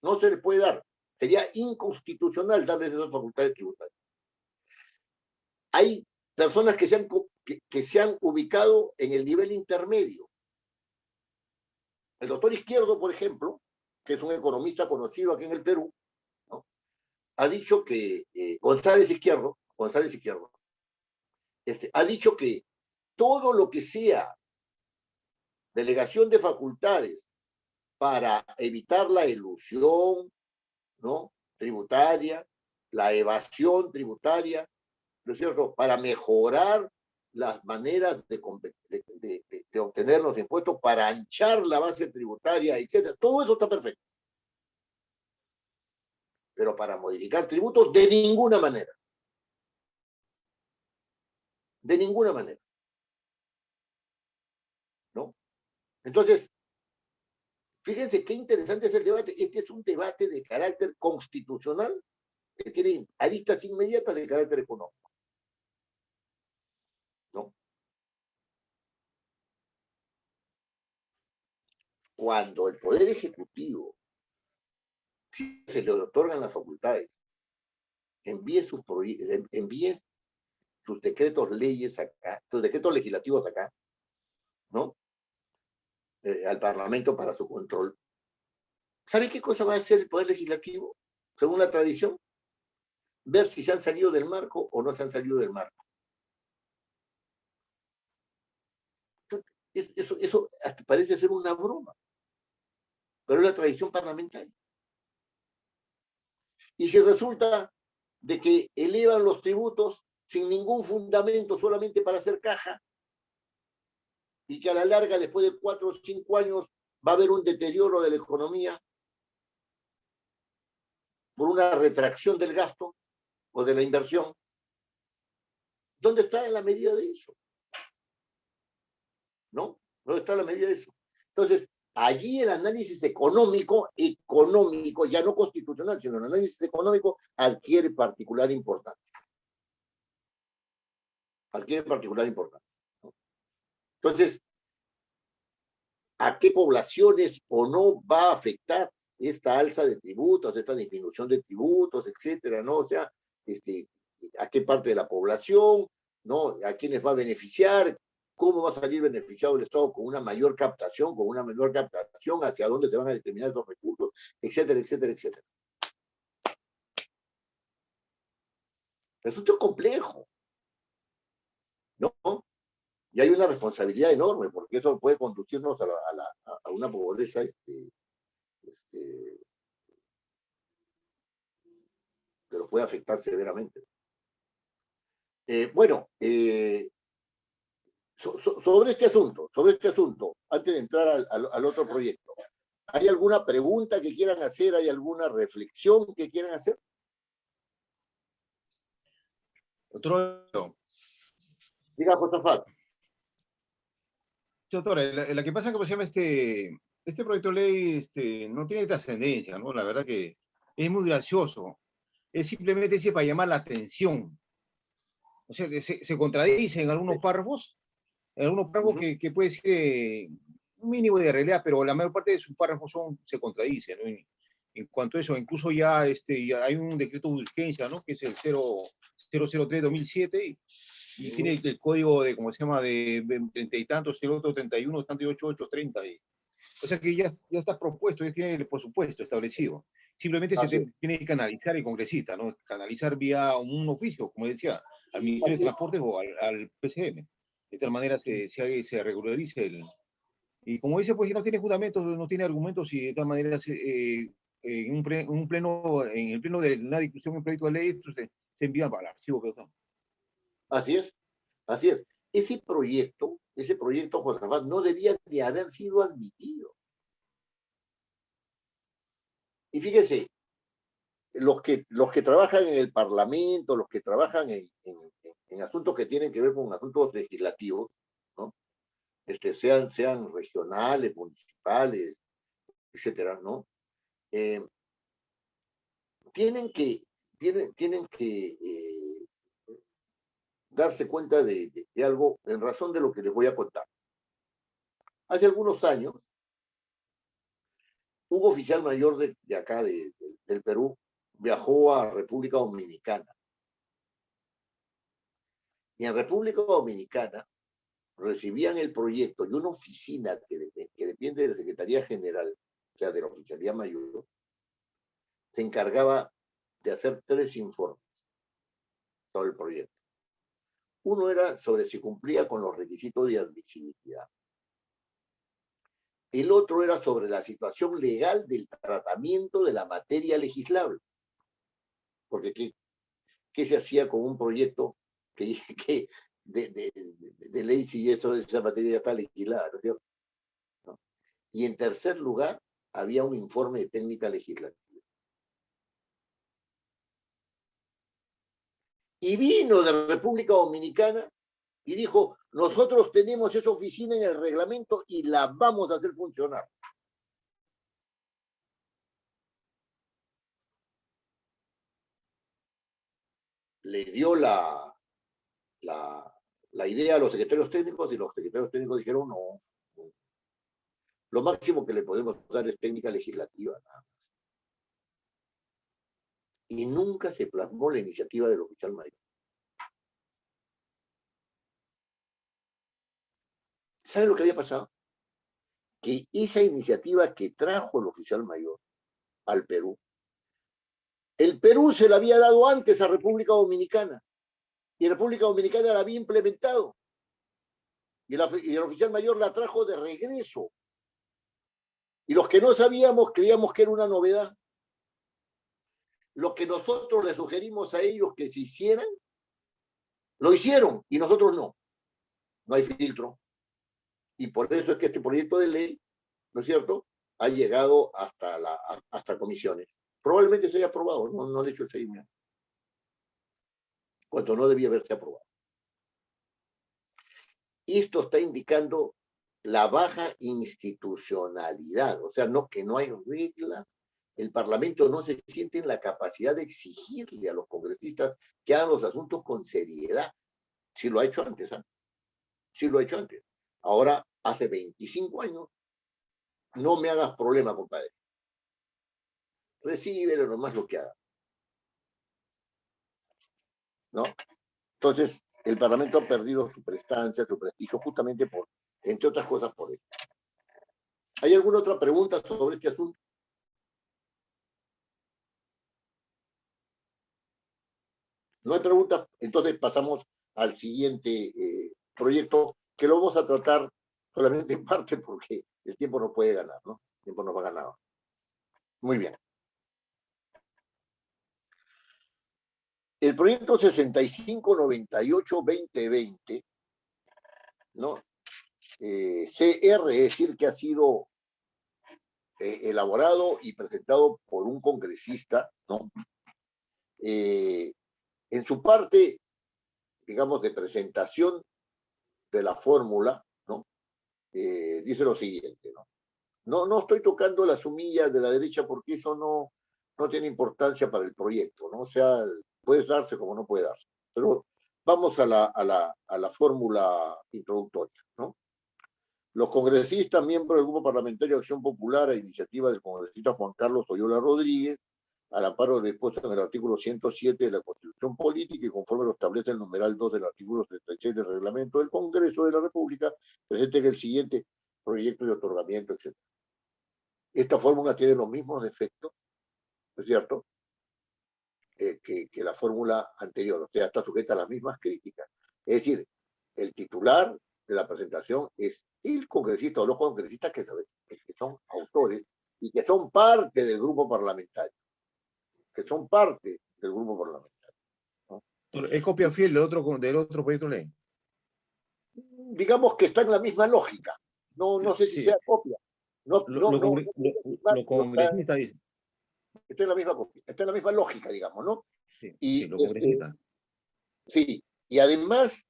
No se les puede dar. Sería inconstitucional darles esas facultades tributarias. Hay personas que se han ubicado en el nivel intermedio. El doctor Izquierdo, por ejemplo, que es un economista conocido aquí en el Perú, ¿no?, ha dicho que González Izquierdo, ha dicho que todo lo que sea delegación de facultades para evitar la elusión, ¿no?, tributaria, la evasión tributaria, ¿no es cierto?, para mejorar las maneras de obtener los impuestos, para anchar la base tributaria, etc. Todo eso está perfecto. Pero para modificar tributos, de ninguna manera. De ninguna manera. ¿No? Entonces, fíjense qué interesante es el debate. Este es un debate de carácter constitucional que tiene aristas inmediatas de carácter económico. ¿No? Cuando el Poder Ejecutivo, si se le otorgan las facultades, envíe sus decretos leyes acá, sus decretos legislativos acá, ¿no?, al Parlamento para su control. ¿Sabe qué cosa va a hacer el Poder Legislativo? Según la tradición, ver si se han salido del marco o no se han salido del marco. Eso hasta parece ser una broma, pero es la tradición parlamentaria. Y si resulta de que elevan los tributos sin ningún fundamento, solamente para hacer caja, y que a la larga, después de 4 o 5 años, va a haber un deterioro de la economía por una retracción del gasto o de la inversión, ¿dónde está la medida de eso? ¿No? ¿Dónde está la medida de eso? Entonces, allí el análisis económico, ya no constitucional, sino el análisis económico, adquiere particular importancia. ¿No? Entonces, ¿a qué poblaciones o no va a afectar esta alza de tributos, esta disminución de tributos, etcétera, ¿no? O sea, ¿a qué parte de la población, ¿no? ¿A quiénes va a beneficiar? ¿Cómo va a salir beneficiado el Estado con una mayor captación, con una menor captación? ¿Hacia dónde se van a destinar esos recursos? Etcétera, etcétera, etcétera. Esto es complejo, ¿no? Y hay una responsabilidad enorme, porque eso puede conducirnos a una pobreza pero puede afectar severamente. Sobre este asunto, antes de entrar al otro proyecto, ¿hay alguna pregunta que quieran hacer? ¿Hay alguna reflexión que quieran hacer? Otro. Diga, Josafat. Doctora, la que pasa es que, por ejemplo, este proyecto de ley no tiene trascendencia, ¿no? La verdad que es muy gracioso. Es simplemente para llamar la atención. O sea, se contradice en algunos párrafos, que puede ser un mínimo de realidad, pero la mayor parte de sus párrafos se contradicen, ¿no? En cuanto a eso, incluso ya hay un decreto de urgencia, ¿no?, que es el 003-2007, y tiene el código de, ¿cómo se llama?, de 30 y tantos, el otro 31, 38, 30. O sea que ya está propuesto, ya tiene el presupuesto establecido. Simplemente tiene que canalizar el congresista, ¿no? Canalizar vía un oficio, como decía, al Ministerio de Transportes o al PCM. De tal manera se regularice Y como dice, pues no tiene fundamentos, no tiene argumentos y de todas maneras en el pleno de una discusión en un proyecto de ley esto se envía para el archivo. Así es, así es. Ese proyecto, Josafat, no debía ni haber sido admitido. Y fíjese, los que trabajan en el Parlamento, los que trabajan en asuntos que tienen que ver con asuntos legislativos, ¿no? Sean regionales, municipales, etcétera, ¿no? Tienen que darse cuenta de algo en razón de lo que les voy a contar. Hace algunos años, un oficial mayor de acá, del Perú, viajó a República Dominicana. Y en República Dominicana recibían el proyecto y una oficina que depende de la Secretaría General, o sea, de la Oficialía Mayor, se encargaba de hacer 3 informes sobre el proyecto. Uno era sobre si cumplía con los requisitos de admisibilidad. El otro era sobre la situación legal del tratamiento de la materia legislable. Porque ¿qué se hacía con un proyecto de ley si esa materia ya está legislada, ¿no es cierto? ¿No? Y en tercer lugar, había un informe de técnica legislativa. Y vino de República Dominicana y dijo, nosotros tenemos esa oficina en el reglamento y la vamos a hacer funcionar. Le dio la idea a los secretarios técnicos y los secretarios técnicos dijeron, no, lo máximo que le podemos dar es técnica legislativa, nada más. Y nunca se plasmó la iniciativa del oficial mayor. ¿Sabe lo que había pasado? Que esa iniciativa que trajo el oficial mayor al Perú, el Perú se la había dado antes a República Dominicana y República Dominicana la había implementado y el oficial mayor la trajo de regreso. Y los que no sabíamos creíamos que era una novedad. Lo que nosotros les sugerimos a ellos que se hicieran, lo hicieron y nosotros no. No hay filtro. Y por eso es que este proyecto de ley, ¿no es cierto?, ha llegado hasta comisiones. Probablemente se haya aprobado, no le he hecho el seguimiento. Cuando no debía haberse aprobado. Esto está indicando la baja institucionalidad, o sea, que no hay reglas. El Parlamento no se siente en la capacidad de exigirle a los congresistas que hagan los asuntos con seriedad. Sí lo ha hecho antes, ¿eh? Sí lo ha hecho antes. Ahora, hace 25 años, no me hagas problema, compadre. Recíbelo nomás lo que haga. ¿No? Entonces, el Parlamento ha perdido su prestancia, su prestigio, justamente entre otras cosas, por esto. ¿Hay alguna otra pregunta sobre este asunto? No hay preguntas, entonces pasamos al siguiente proyecto, que lo vamos a tratar solamente en parte porque el tiempo no puede ganar, ¿no? El tiempo no va ganado. Muy bien. El proyecto 6598-2020, ¿no? CR, es decir, que ha sido elaborado y presentado por un congresista, ¿no? En su parte, digamos, de presentación de la fórmula, ¿no? Dice lo siguiente, ¿no? No estoy tocando la sumilla de la derecha porque eso no tiene importancia para el proyecto, ¿no? O sea, puede darse como no puede darse. Pero vamos a la fórmula introductoria, ¿no? Los congresistas, miembros del Grupo Parlamentario de Acción Popular, a iniciativa del congresista Juan Carlos Oyola Rodríguez, al amparo dispuesto en el artículo 107 de la Constitución Política y conforme lo establece el numeral 2 del artículo 36 del Reglamento del Congreso de la República, presenten el siguiente proyecto de otorgamiento, etc. Esta fórmula tiene los mismos efectos, ¿no es cierto?, que la fórmula anterior, o sea, está sujeta a las mismas críticas. Es decir, el titular de la presentación es el congresista o los congresistas que son autores y que son parte del grupo parlamentario. Que son parte del grupo parlamentario. ¿No? ¿Es copia fiel del otro proyecto de ley? Digamos que está en la misma lógica. No sé si Sí. sea copia. Lo congresista dice. Está en la misma copia, está en la misma lógica, digamos, ¿no? Sí, Y sí, lo congresista. sí, y además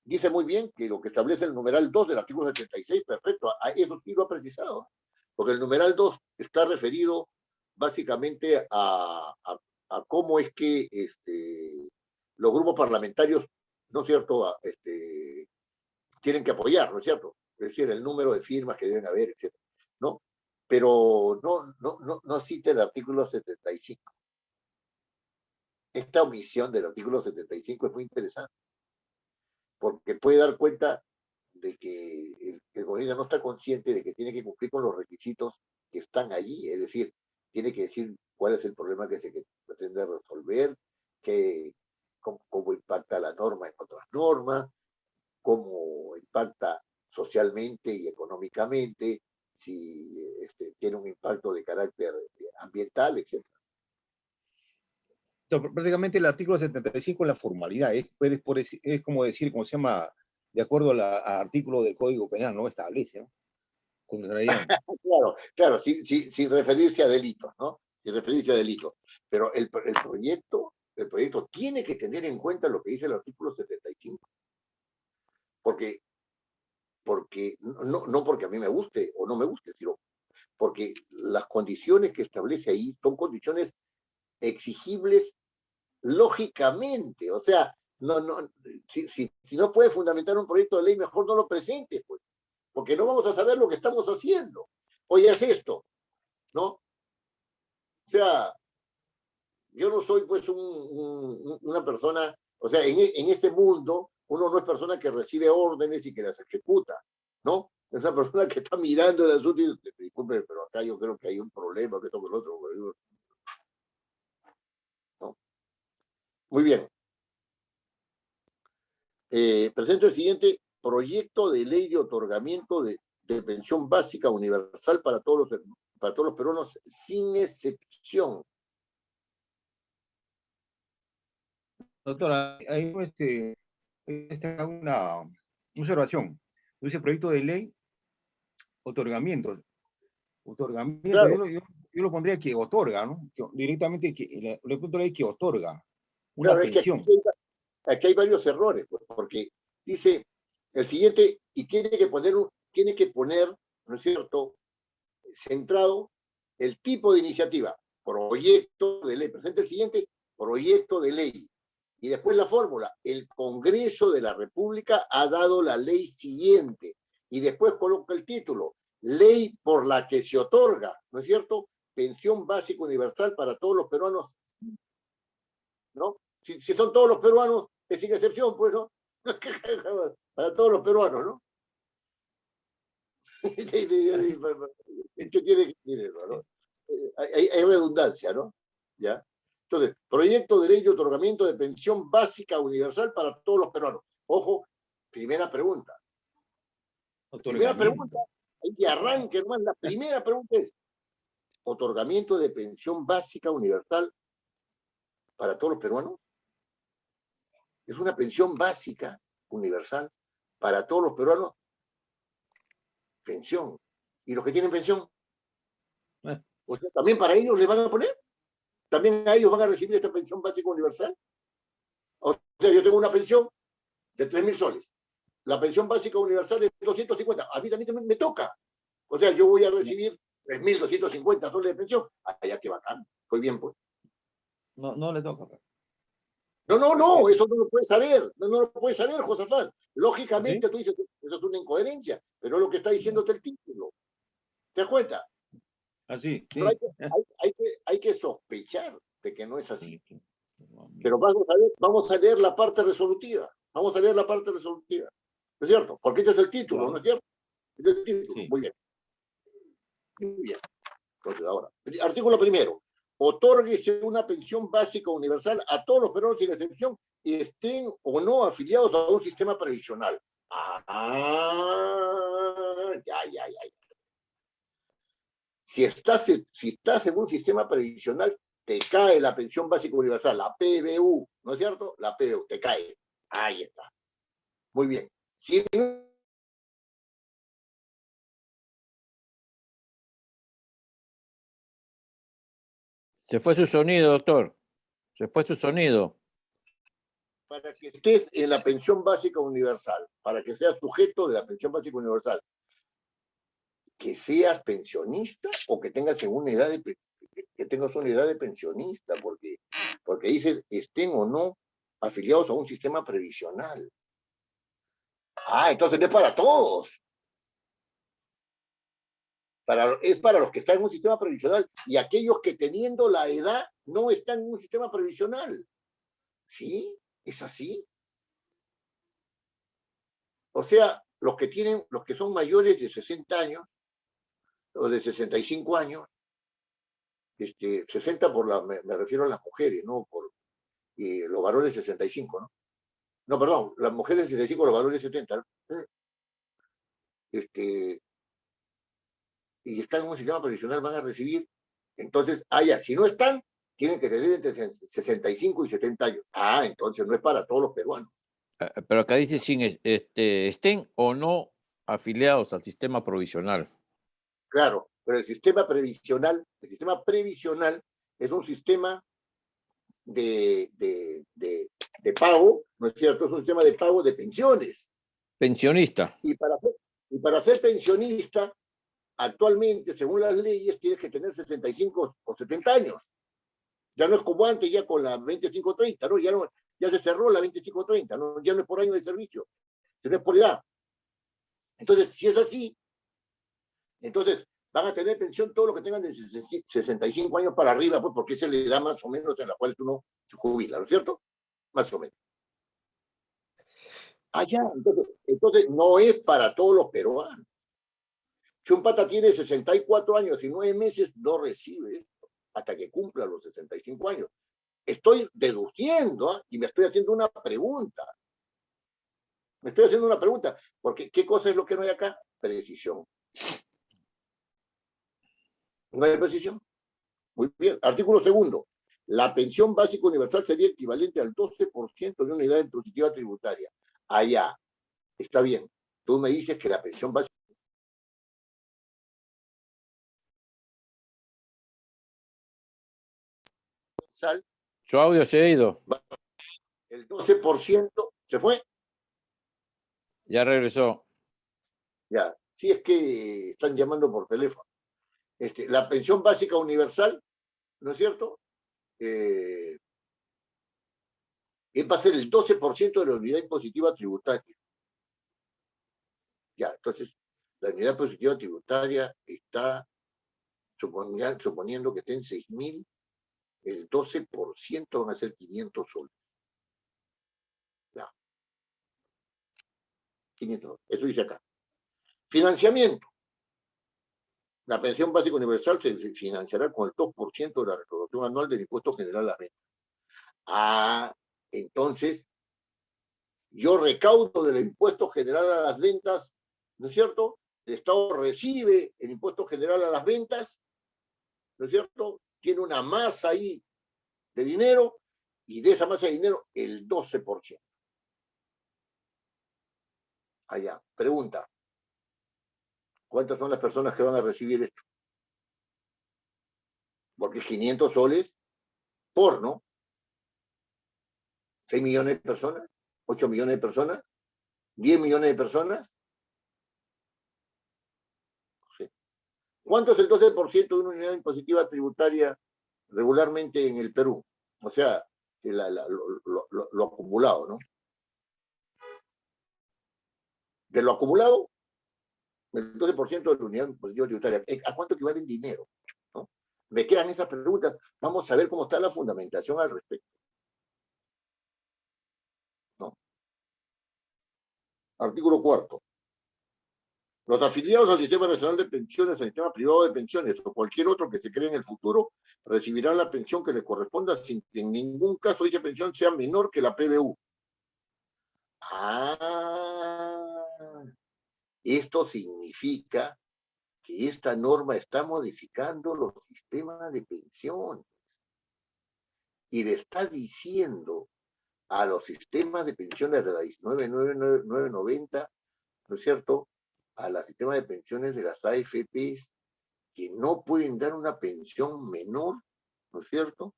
dice muy bien que lo que establece el numeral 2 del artículo 76, perfecto, eso sí lo ha precisado, porque el numeral 2 está referido básicamente a cómo es que los grupos parlamentarios, ¿no es cierto?, tienen que apoyar, ¿no es cierto? Es decir, el número de firmas que deben haber, etc. ¿No? Pero no cita el artículo 75. Esta omisión del artículo 75 es muy interesante, porque puede dar cuenta de que el gobierno no está consciente de que tiene que cumplir con los requisitos que están allí, es decir, tiene que decir cuál es el problema que se pretende resolver, cómo impacta la norma en otras normas, cómo impacta socialmente y económicamente, si tiene un impacto de carácter ambiental, etc. Entonces, prácticamente el artículo 75 es la formalidad, es como decir, como se llama, de acuerdo al artículo del Código Penal, no establece, ¿no? Con realidad. Claro, sin referirse a delitos, ¿no? Sin referirse a delitos. Pero el proyecto tiene que tener en cuenta lo que dice el artículo 75. Porque no porque a mí me guste o no me guste, sino porque las condiciones que establece ahí son condiciones exigibles lógicamente. O sea, si no puede fundamentar un proyecto de ley, mejor no lo presente, pues, porque no vamos a saber lo que estamos haciendo. Oye, haz esto, ¿no? O sea, yo no soy pues una persona, o sea, en este mundo uno no es persona que recibe órdenes y que las ejecuta, ¿no? Es una persona que está mirando el asunto y dice, disculpe, pero acá yo creo que hay un problema, que esto, que el otro, ¿no? Muy bien. Presento el siguiente proyecto de ley de otorgamiento de pensión básica universal para todos los peruanos sin excepción. Doctora, hay una observación. Dice proyecto de ley, otorgamiento. Claro, Yo lo pondría que otorga, ¿no? Directamente le punto ley que otorga una claro, es que pensión. aquí hay varios errores, pues, porque dice el siguiente, y tiene que poner, ¿no es cierto?, centrado el tipo de iniciativa, proyecto de ley. Presenta el siguiente, proyecto de ley. Y después la fórmula, el Congreso de la República ha dado la ley siguiente. Y después coloca el título, ley por la que se otorga, ¿no es cierto?, pensión básica universal para todos los peruanos, ¿no? Si son todos los peruanos, es sin excepción, pues, ¿no? Para todos los peruanos, ¿no? ¿Qué tiene que decir eso, no? Hay redundancia, ¿no? ¿Ya? Entonces, proyecto de ley de otorgamiento de pensión básica universal para todos los peruanos. Ojo, primera pregunta. Primera pregunta, hay que arranque, hermano. La primera pregunta es, ¿otorgamiento de pensión básica universal para todos los peruanos? ¿Es una pensión básica universal para todos los peruanos? Pensión. ¿Y los que tienen pensión? O sea, ¿también para ellos les van a poner? ¿También a ellos van a recibir esta pensión básica universal? O sea, yo tengo una pensión de 3.000 soles. La pensión básica universal es 250. A mí también me toca. O sea, yo voy a recibir 3.250 soles de pensión. Allá que bacán. Estoy bien, pues. No le toca. No, eso no lo puedes saber. No lo puedes saber, Josafat. Lógicamente, ¿Sí? tú dices, eso es una incoherencia, pero es lo que está diciéndote el título. ¿Te das cuenta? Así. No hay que sospechar de que no es así. Sí. Pero vamos a leer la parte resolutiva. Vamos a leer la parte resolutiva. ¿No es cierto? Porque este es el título, Claro. ¿no es cierto? Este es el título. Sí. Muy bien. Muy bien. Entonces, ahora, artículo primero. Otórguese una pensión básica universal a todos los peruanos sin excepción y estén o no afiliados a un sistema previsional. Ya. Si estás en un sistema previsional, te cae la pensión básica universal, la PBU, ¿no es cierto? La PBU, te cae. Ahí está. Muy bien. Si Se fue su sonido, doctor. Se fue su sonido. para que estés en la pensión básica universal, para que seas sujeto de la pensión básica universal, que seas pensionista o que tengas una edad de pensionista, porque dices estén o no afiliados a un sistema previsional. Entonces no es para todos. Es para los que están en un sistema previsional y aquellos que teniendo la edad no están en un sistema previsional. ¿Sí? ¿Es así? O sea, los que son mayores de 60 años o de 65 años, 60 me refiero a las mujeres, ¿no? Por los varones 65, ¿no? No, perdón, las mujeres 65, los varones 70, ¿no? Y están en un sistema previsional, van a recibir, entonces, si no están, tienen que tener entre 65 y 70 años. Entonces no es para todos los peruanos. Pero acá dice estén o no afiliados al sistema provisional. Claro, pero el sistema previsional es un sistema de pago, ¿no es cierto? Es un sistema de pago de pensiones. Pensionista. Y para ser pensionista, actualmente, según las leyes, tienes que tener 65 o 70 años. Ya no es como antes, ya con la 25-30, ¿no? Ya se cerró la 25-30, ¿no? Ya no es por año de servicio, sino es por edad. Entonces, si es así, entonces van a tener pensión todos los que tengan de 65 años para arriba, pues porque esa es la edad más o menos en la cual uno se jubila, ¿no es cierto? Más o menos. Entonces no es para todos los peruanos. Si un pata tiene 64 años y 9 meses, no recibe esto hasta que cumpla los 65 años. Estoy deduciendo y me estoy haciendo una pregunta. Porque ¿qué cosa es lo que no hay acá? Precisión. ¿No hay precisión? Muy bien. Artículo 2. La pensión básica universal sería equivalente al 12% de una unidad impositiva tributaria. Allá. Está bien. Tú me dices que la pensión básica universal, Su audio se ha ido. el 12%, ¿se fue? Ya regresó. Ya. Si es que están llamando por teléfono. La pensión básica universal, ¿no es cierto? Va a ser el 12% de la unidad impositiva tributaria. Ya, entonces, la unidad impositiva tributaria está, suponiendo que esté en 6.000, el 12% van a ser 500 soles. Ya. 500 soles. Eso dice acá. Financiamiento. La pensión básica universal se financiará con el 2% de la recaudación anual del impuesto general a la renta. Entonces, yo recaudo del impuesto general a las ventas, ¿no es cierto? El Estado recibe el impuesto general a las ventas, ¿no es cierto? Tiene una masa ahí de dinero y de esa masa de dinero el 12%. Allá. Pregunta. ¿Cuántas son las personas que van a recibir esto? Porque es 500 soles por, ¿no? 6 millones de personas, 8 millones de personas, 10 millones de personas. Sí. ¿Cuánto es el 12% de una unidad impositiva tributaria regularmente en el Perú? O sea, lo acumulado, ¿no? De lo acumulado, el 12% de la unidad impositiva tributaria. ¿A cuánto equivale en dinero? ¿No? Me quedan esas preguntas. Vamos a ver cómo está la fundamentación al respecto. ¿No? Artículo 4. Los afiliados al Sistema Nacional de Pensiones, al Sistema Privado de Pensiones o cualquier otro que se cree en el futuro recibirán la pensión que les corresponda sin que en ningún caso dicha pensión sea menor que la PBU. Esto significa que esta norma está modificando los sistemas de pensiones y le está diciendo a los sistemas de pensiones de la 19.990, ¿no es cierto?, a los sistemas de pensiones de las AFPs, que no pueden dar una pensión menor, ¿no es cierto?,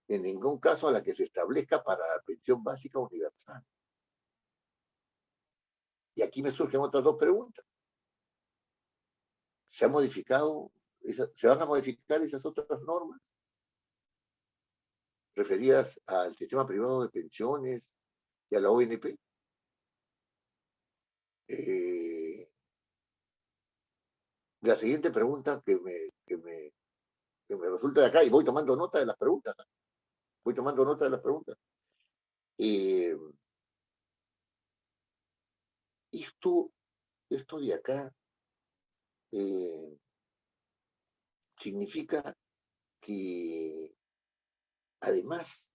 en ningún caso a la que se establezca para la pensión básica universal. Y aquí me surgen otras dos preguntas. ¿Se van a modificar esas otras normas referidas al sistema privado de pensiones y a la ONP? La siguiente pregunta que me resulta de acá, y voy tomando nota de las preguntas, esto de acá significa que además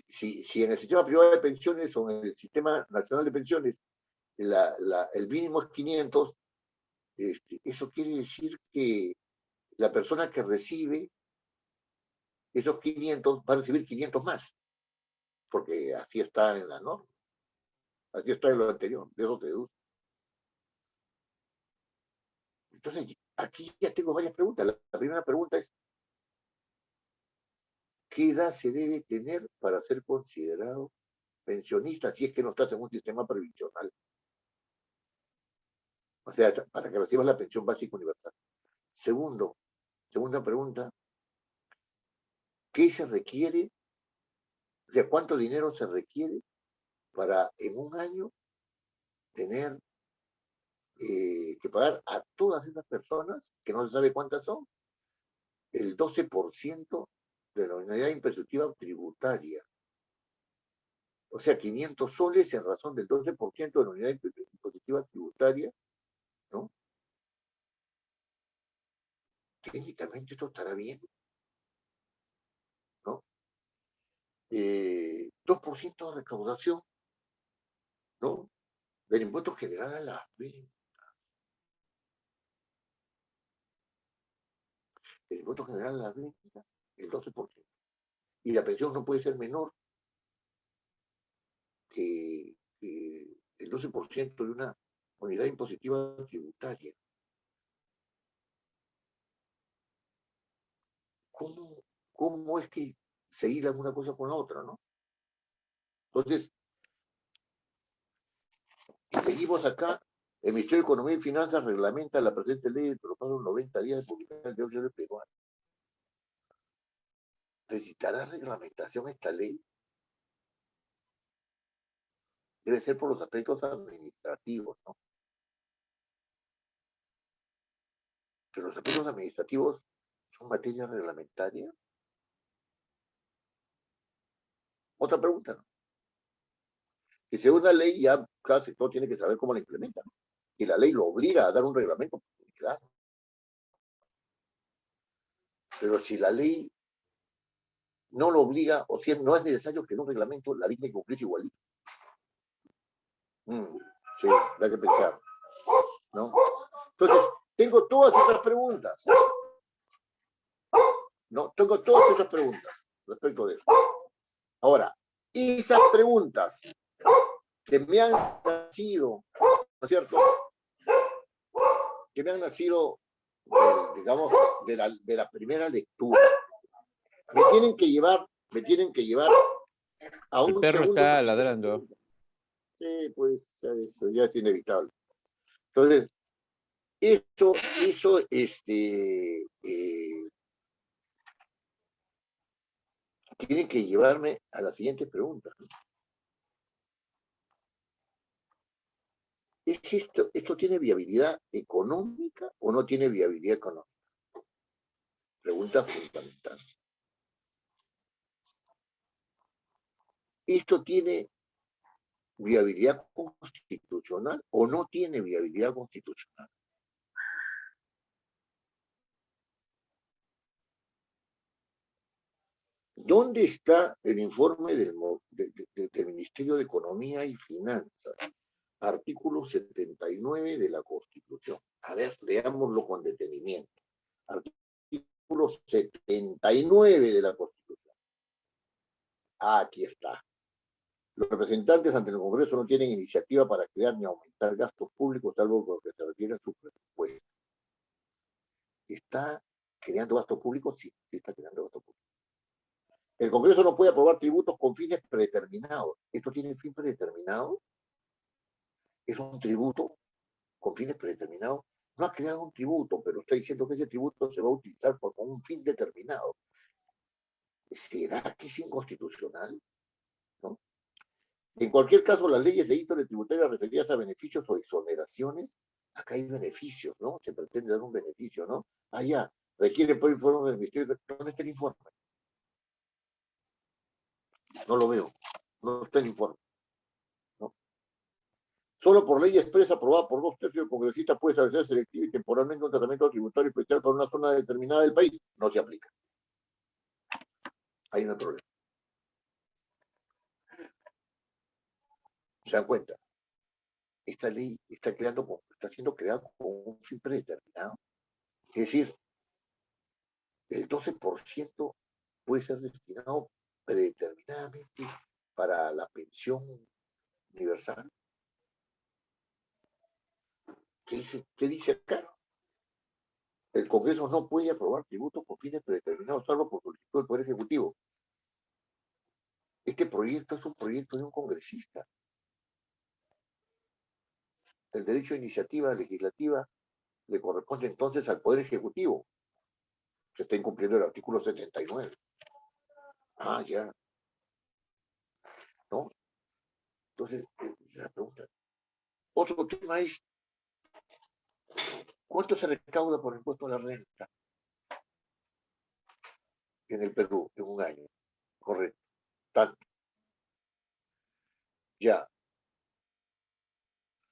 si en el sistema privado de pensiones o en el sistema nacional de pensiones el mínimo es 500, eso quiere decir que la persona que recibe esos 500 va a recibir 500 más, porque así está en la norma, así está en lo anterior, de eso te deduce. Entonces, aquí ya tengo varias preguntas. La primera pregunta es, ¿qué edad se debe tener para ser considerado pensionista si es que no estás en un sistema previsional? O sea, para que recibas la pensión básica universal. Segunda pregunta, ¿qué se requiere? O sea, ¿cuánto dinero se requiere para en un año tener que pagar a todas esas personas, que no se sabe cuántas son, el 12% de la unidad impositiva tributaria? O sea, 500 soles en razón del 12% de la unidad impositiva tributaria, ¿no? Técnicamente esto estará bien, ¿no? 2% de recaudación, ¿no?, del impuesto general a las ventas. El impuesto general a las ventas, el 12%. Y la pensión no puede ser menor que el 12% de una unidad impositiva tributaria. ¿Cómo es que se hilan una cosa con la otra, no? Entonces, seguimos acá. El Ministerio de Economía y Finanzas reglamenta la presente ley de los pasos 90 días de publicación del diario peruano. ¿Necesitará reglamentación esta ley? Debe ser por los aspectos administrativos, ¿no? Pero los aspectos administrativos son materia reglamentaria. Otra pregunta, ¿no? Que según la ley ya cada sector tiene que saber cómo la implementa, ¿no? Y la ley lo obliga a dar un reglamento, claro. Pero si la ley no lo obliga, o si no es necesario que en un reglamento la ley tiene que cumplirse igualito. Sí, hay que pensar, ¿no? Entonces, tengo todas esas preguntas. No, tengo todas esas preguntas respecto de eso. Ahora, esas preguntas que me han nacido, ¿no es cierto?, que me han nacido, digamos, de la primera lectura, me tienen que llevar a un El perro segundo... está ladrando. Sí, pues eso ya es inevitable. Entonces, eso tiene que llevarme a la siguiente pregunta. ¿Esto tiene viabilidad económica o no tiene viabilidad económica? Pregunta fundamental. ¿Esto tiene viabilidad constitucional o no tiene viabilidad constitucional? ¿Dónde está el informe del Ministerio de Economía y Finanzas? Artículo 79 de la Constitución. A ver, leámoslo con detenimiento. Artículo 79 de la Constitución. Aquí está. Los representantes ante el Congreso no tienen iniciativa para crear ni aumentar gastos públicos, salvo por lo que se refiere a su presupuesto. ¿Está creando gastos públicos? Sí, sí está creando gastos públicos. El Congreso no puede aprobar tributos con fines predeterminados. ¿Esto tiene fin predeterminado? ¿Es un tributo con fines predeterminados? No ha creado un tributo, pero está diciendo que ese tributo se va a utilizar con un fin determinado. ¿Será que es inconstitucional? ¿No? En cualquier caso, las leyes de índole tributaria referidas a beneficios o exoneraciones, acá hay beneficios, ¿no? Se pretende dar un beneficio, ¿no? Ya, requiere por informe del Ministerio. ¿Dónde está el informe? No lo veo. No está el informe. ¿No? Solo por ley expresa aprobada por 2/3 del congresista puede establecer selectivo y temporalmente un tratamiento tributario especial para una zona determinada del país. No se aplica. Ahí no hay problema. ¿Se dan cuenta? Esta ley está siendo creada con un fin predeterminado. Es decir, el 12% puede ser destinado predeterminadamente para la pensión universal. ¿Qué dice acá? El Congreso no puede aprobar tributos con fines predeterminados, salvo por solicitud del Poder Ejecutivo. Este proyecto es un proyecto de un congresista. El derecho de iniciativa legislativa le corresponde entonces al Poder Ejecutivo. Se está incumpliendo el artículo 79. Ya. ¿No? Entonces, la pregunta. Otro tema es, ¿cuánto se recauda por el impuesto a la renta en el Perú en un año? Correcto. Tanto. Ya.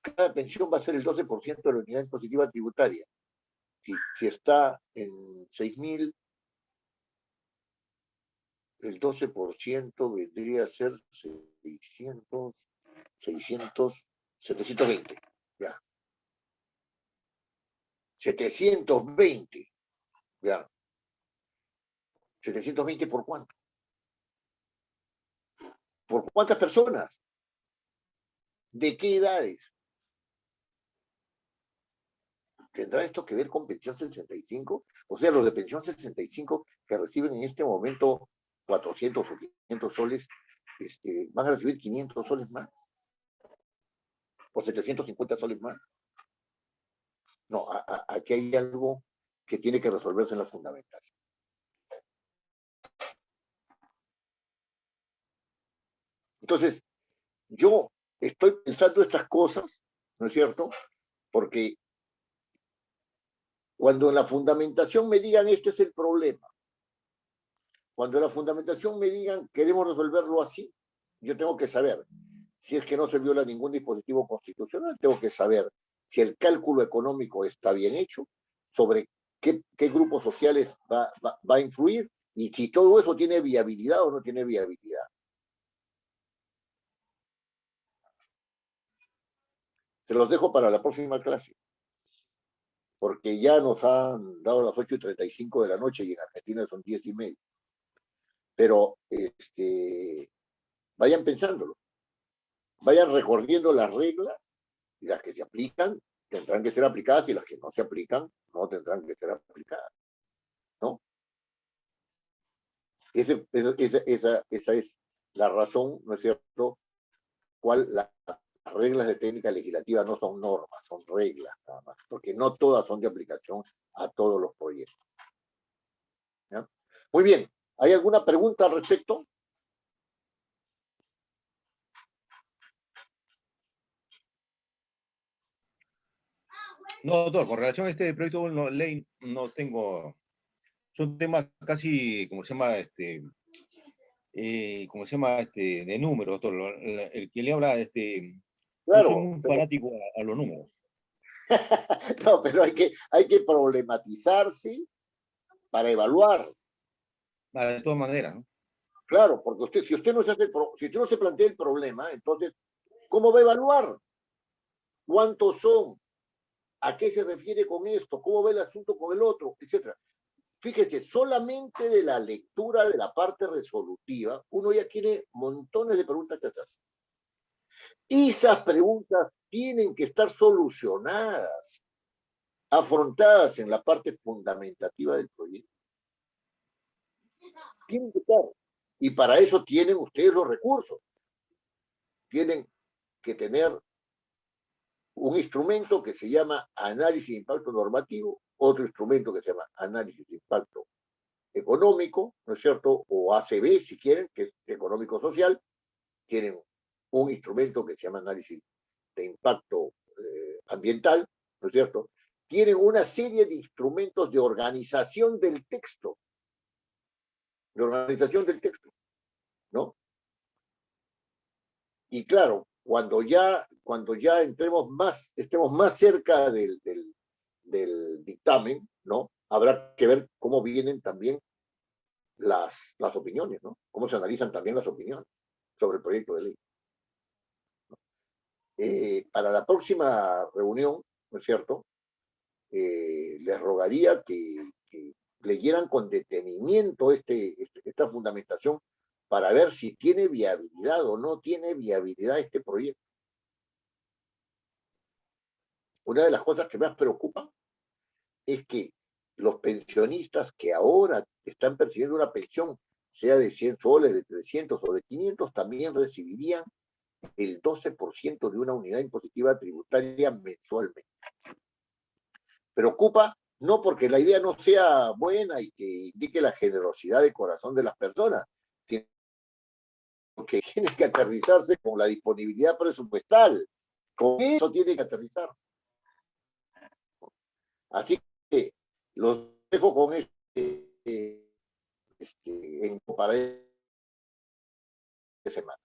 Cada pensión va a ser el 12% de la unidad impositiva tributaria. Si está en 6.000, el 12% vendría a ser 720. Ya. 720. Ya. 720 ¿por cuánto? ¿Por cuántas personas? ¿De qué edades? ¿Tendrá esto que ver con pensión 65? O sea, los de pensión 65 que reciben en este momento 400 o 500 soles, van a recibir 500 soles más. O 750 soles más. No, aquí hay algo que tiene que resolverse en las fundamentas. Entonces, yo estoy pensando estas cosas, ¿no es cierto? Porque cuando en la fundamentación me digan este es el problema, cuando en la fundamentación me digan queremos resolverlo así, yo tengo que saber si es que no se viola ningún dispositivo constitucional, tengo que saber si el cálculo económico está bien hecho, sobre qué grupos sociales va a influir y si todo eso tiene viabilidad o no tiene viabilidad. Se los dejo para la próxima clase, porque ya nos han dado las 8:35 de la noche y en Argentina son 10:30. Pero vayan pensándolo, vayan recorriendo las reglas y las que se aplican tendrán que ser aplicadas y las que no se aplican no tendrán que ser aplicadas, ¿no? Esa es la razón, ¿no es cierto? Las reglas de técnica legislativa no son normas, son reglas nada más, porque no todas son de aplicación a todos los proyectos. ¿Ya? Muy bien, ¿hay alguna pregunta al respecto? No, doctor, con relación a este proyecto de ley, no tengo. Son temas casi, ¿cómo se llama? De números, doctor. El que le habla, Claro, yo soy muy fanático a los números. No, pero hay que problematizarse para evaluar. De todas maneras, ¿no? Claro, porque usted, si usted no se hace si usted no se plantea el problema, entonces, ¿cómo va a evaluar? ¿Cuántos son? ¿A qué se refiere con esto? ¿Cómo va el asunto con el otro? Etcétera. Fíjese, solamente de la lectura de la parte resolutiva, uno ya tiene montones de preguntas que hacerse. Y esas preguntas tienen que estar solucionadas, afrontadas en la parte fundamentativa del proyecto. Tienen que estar. Y para eso tienen ustedes los recursos. Tienen que tener un instrumento que se llama análisis de impacto normativo, otro instrumento que se llama análisis de impacto económico, ¿no es cierto? O ACB, si quieren, que es económico-social. Tienen un instrumento que se llama análisis de impacto ambiental, ¿no es cierto? Tienen una serie de instrumentos de organización del texto, ¿no? Y claro, cuando ya estemos más cerca del dictamen, ¿no? Habrá que ver cómo vienen también las opiniones, ¿no? Cómo se analizan también las opiniones sobre el proyecto de ley. Para la próxima reunión, ¿no es cierto? Les rogaría que leyeran con detenimiento esta fundamentación para ver si tiene viabilidad o no tiene viabilidad este proyecto. Una de las cosas que más preocupa es que los pensionistas que ahora están percibiendo una pensión, sea de 100 soles, de 300 o de 500, también recibirían el 12% de una unidad impositiva tributaria mensualmente. Preocupa no porque la idea no sea buena y que indique la generosidad de corazón de las personas, sino que tiene que aterrizarse con la disponibilidad presupuestal. Con eso tiene que aterrizar. Así que los dejo con para esta semana.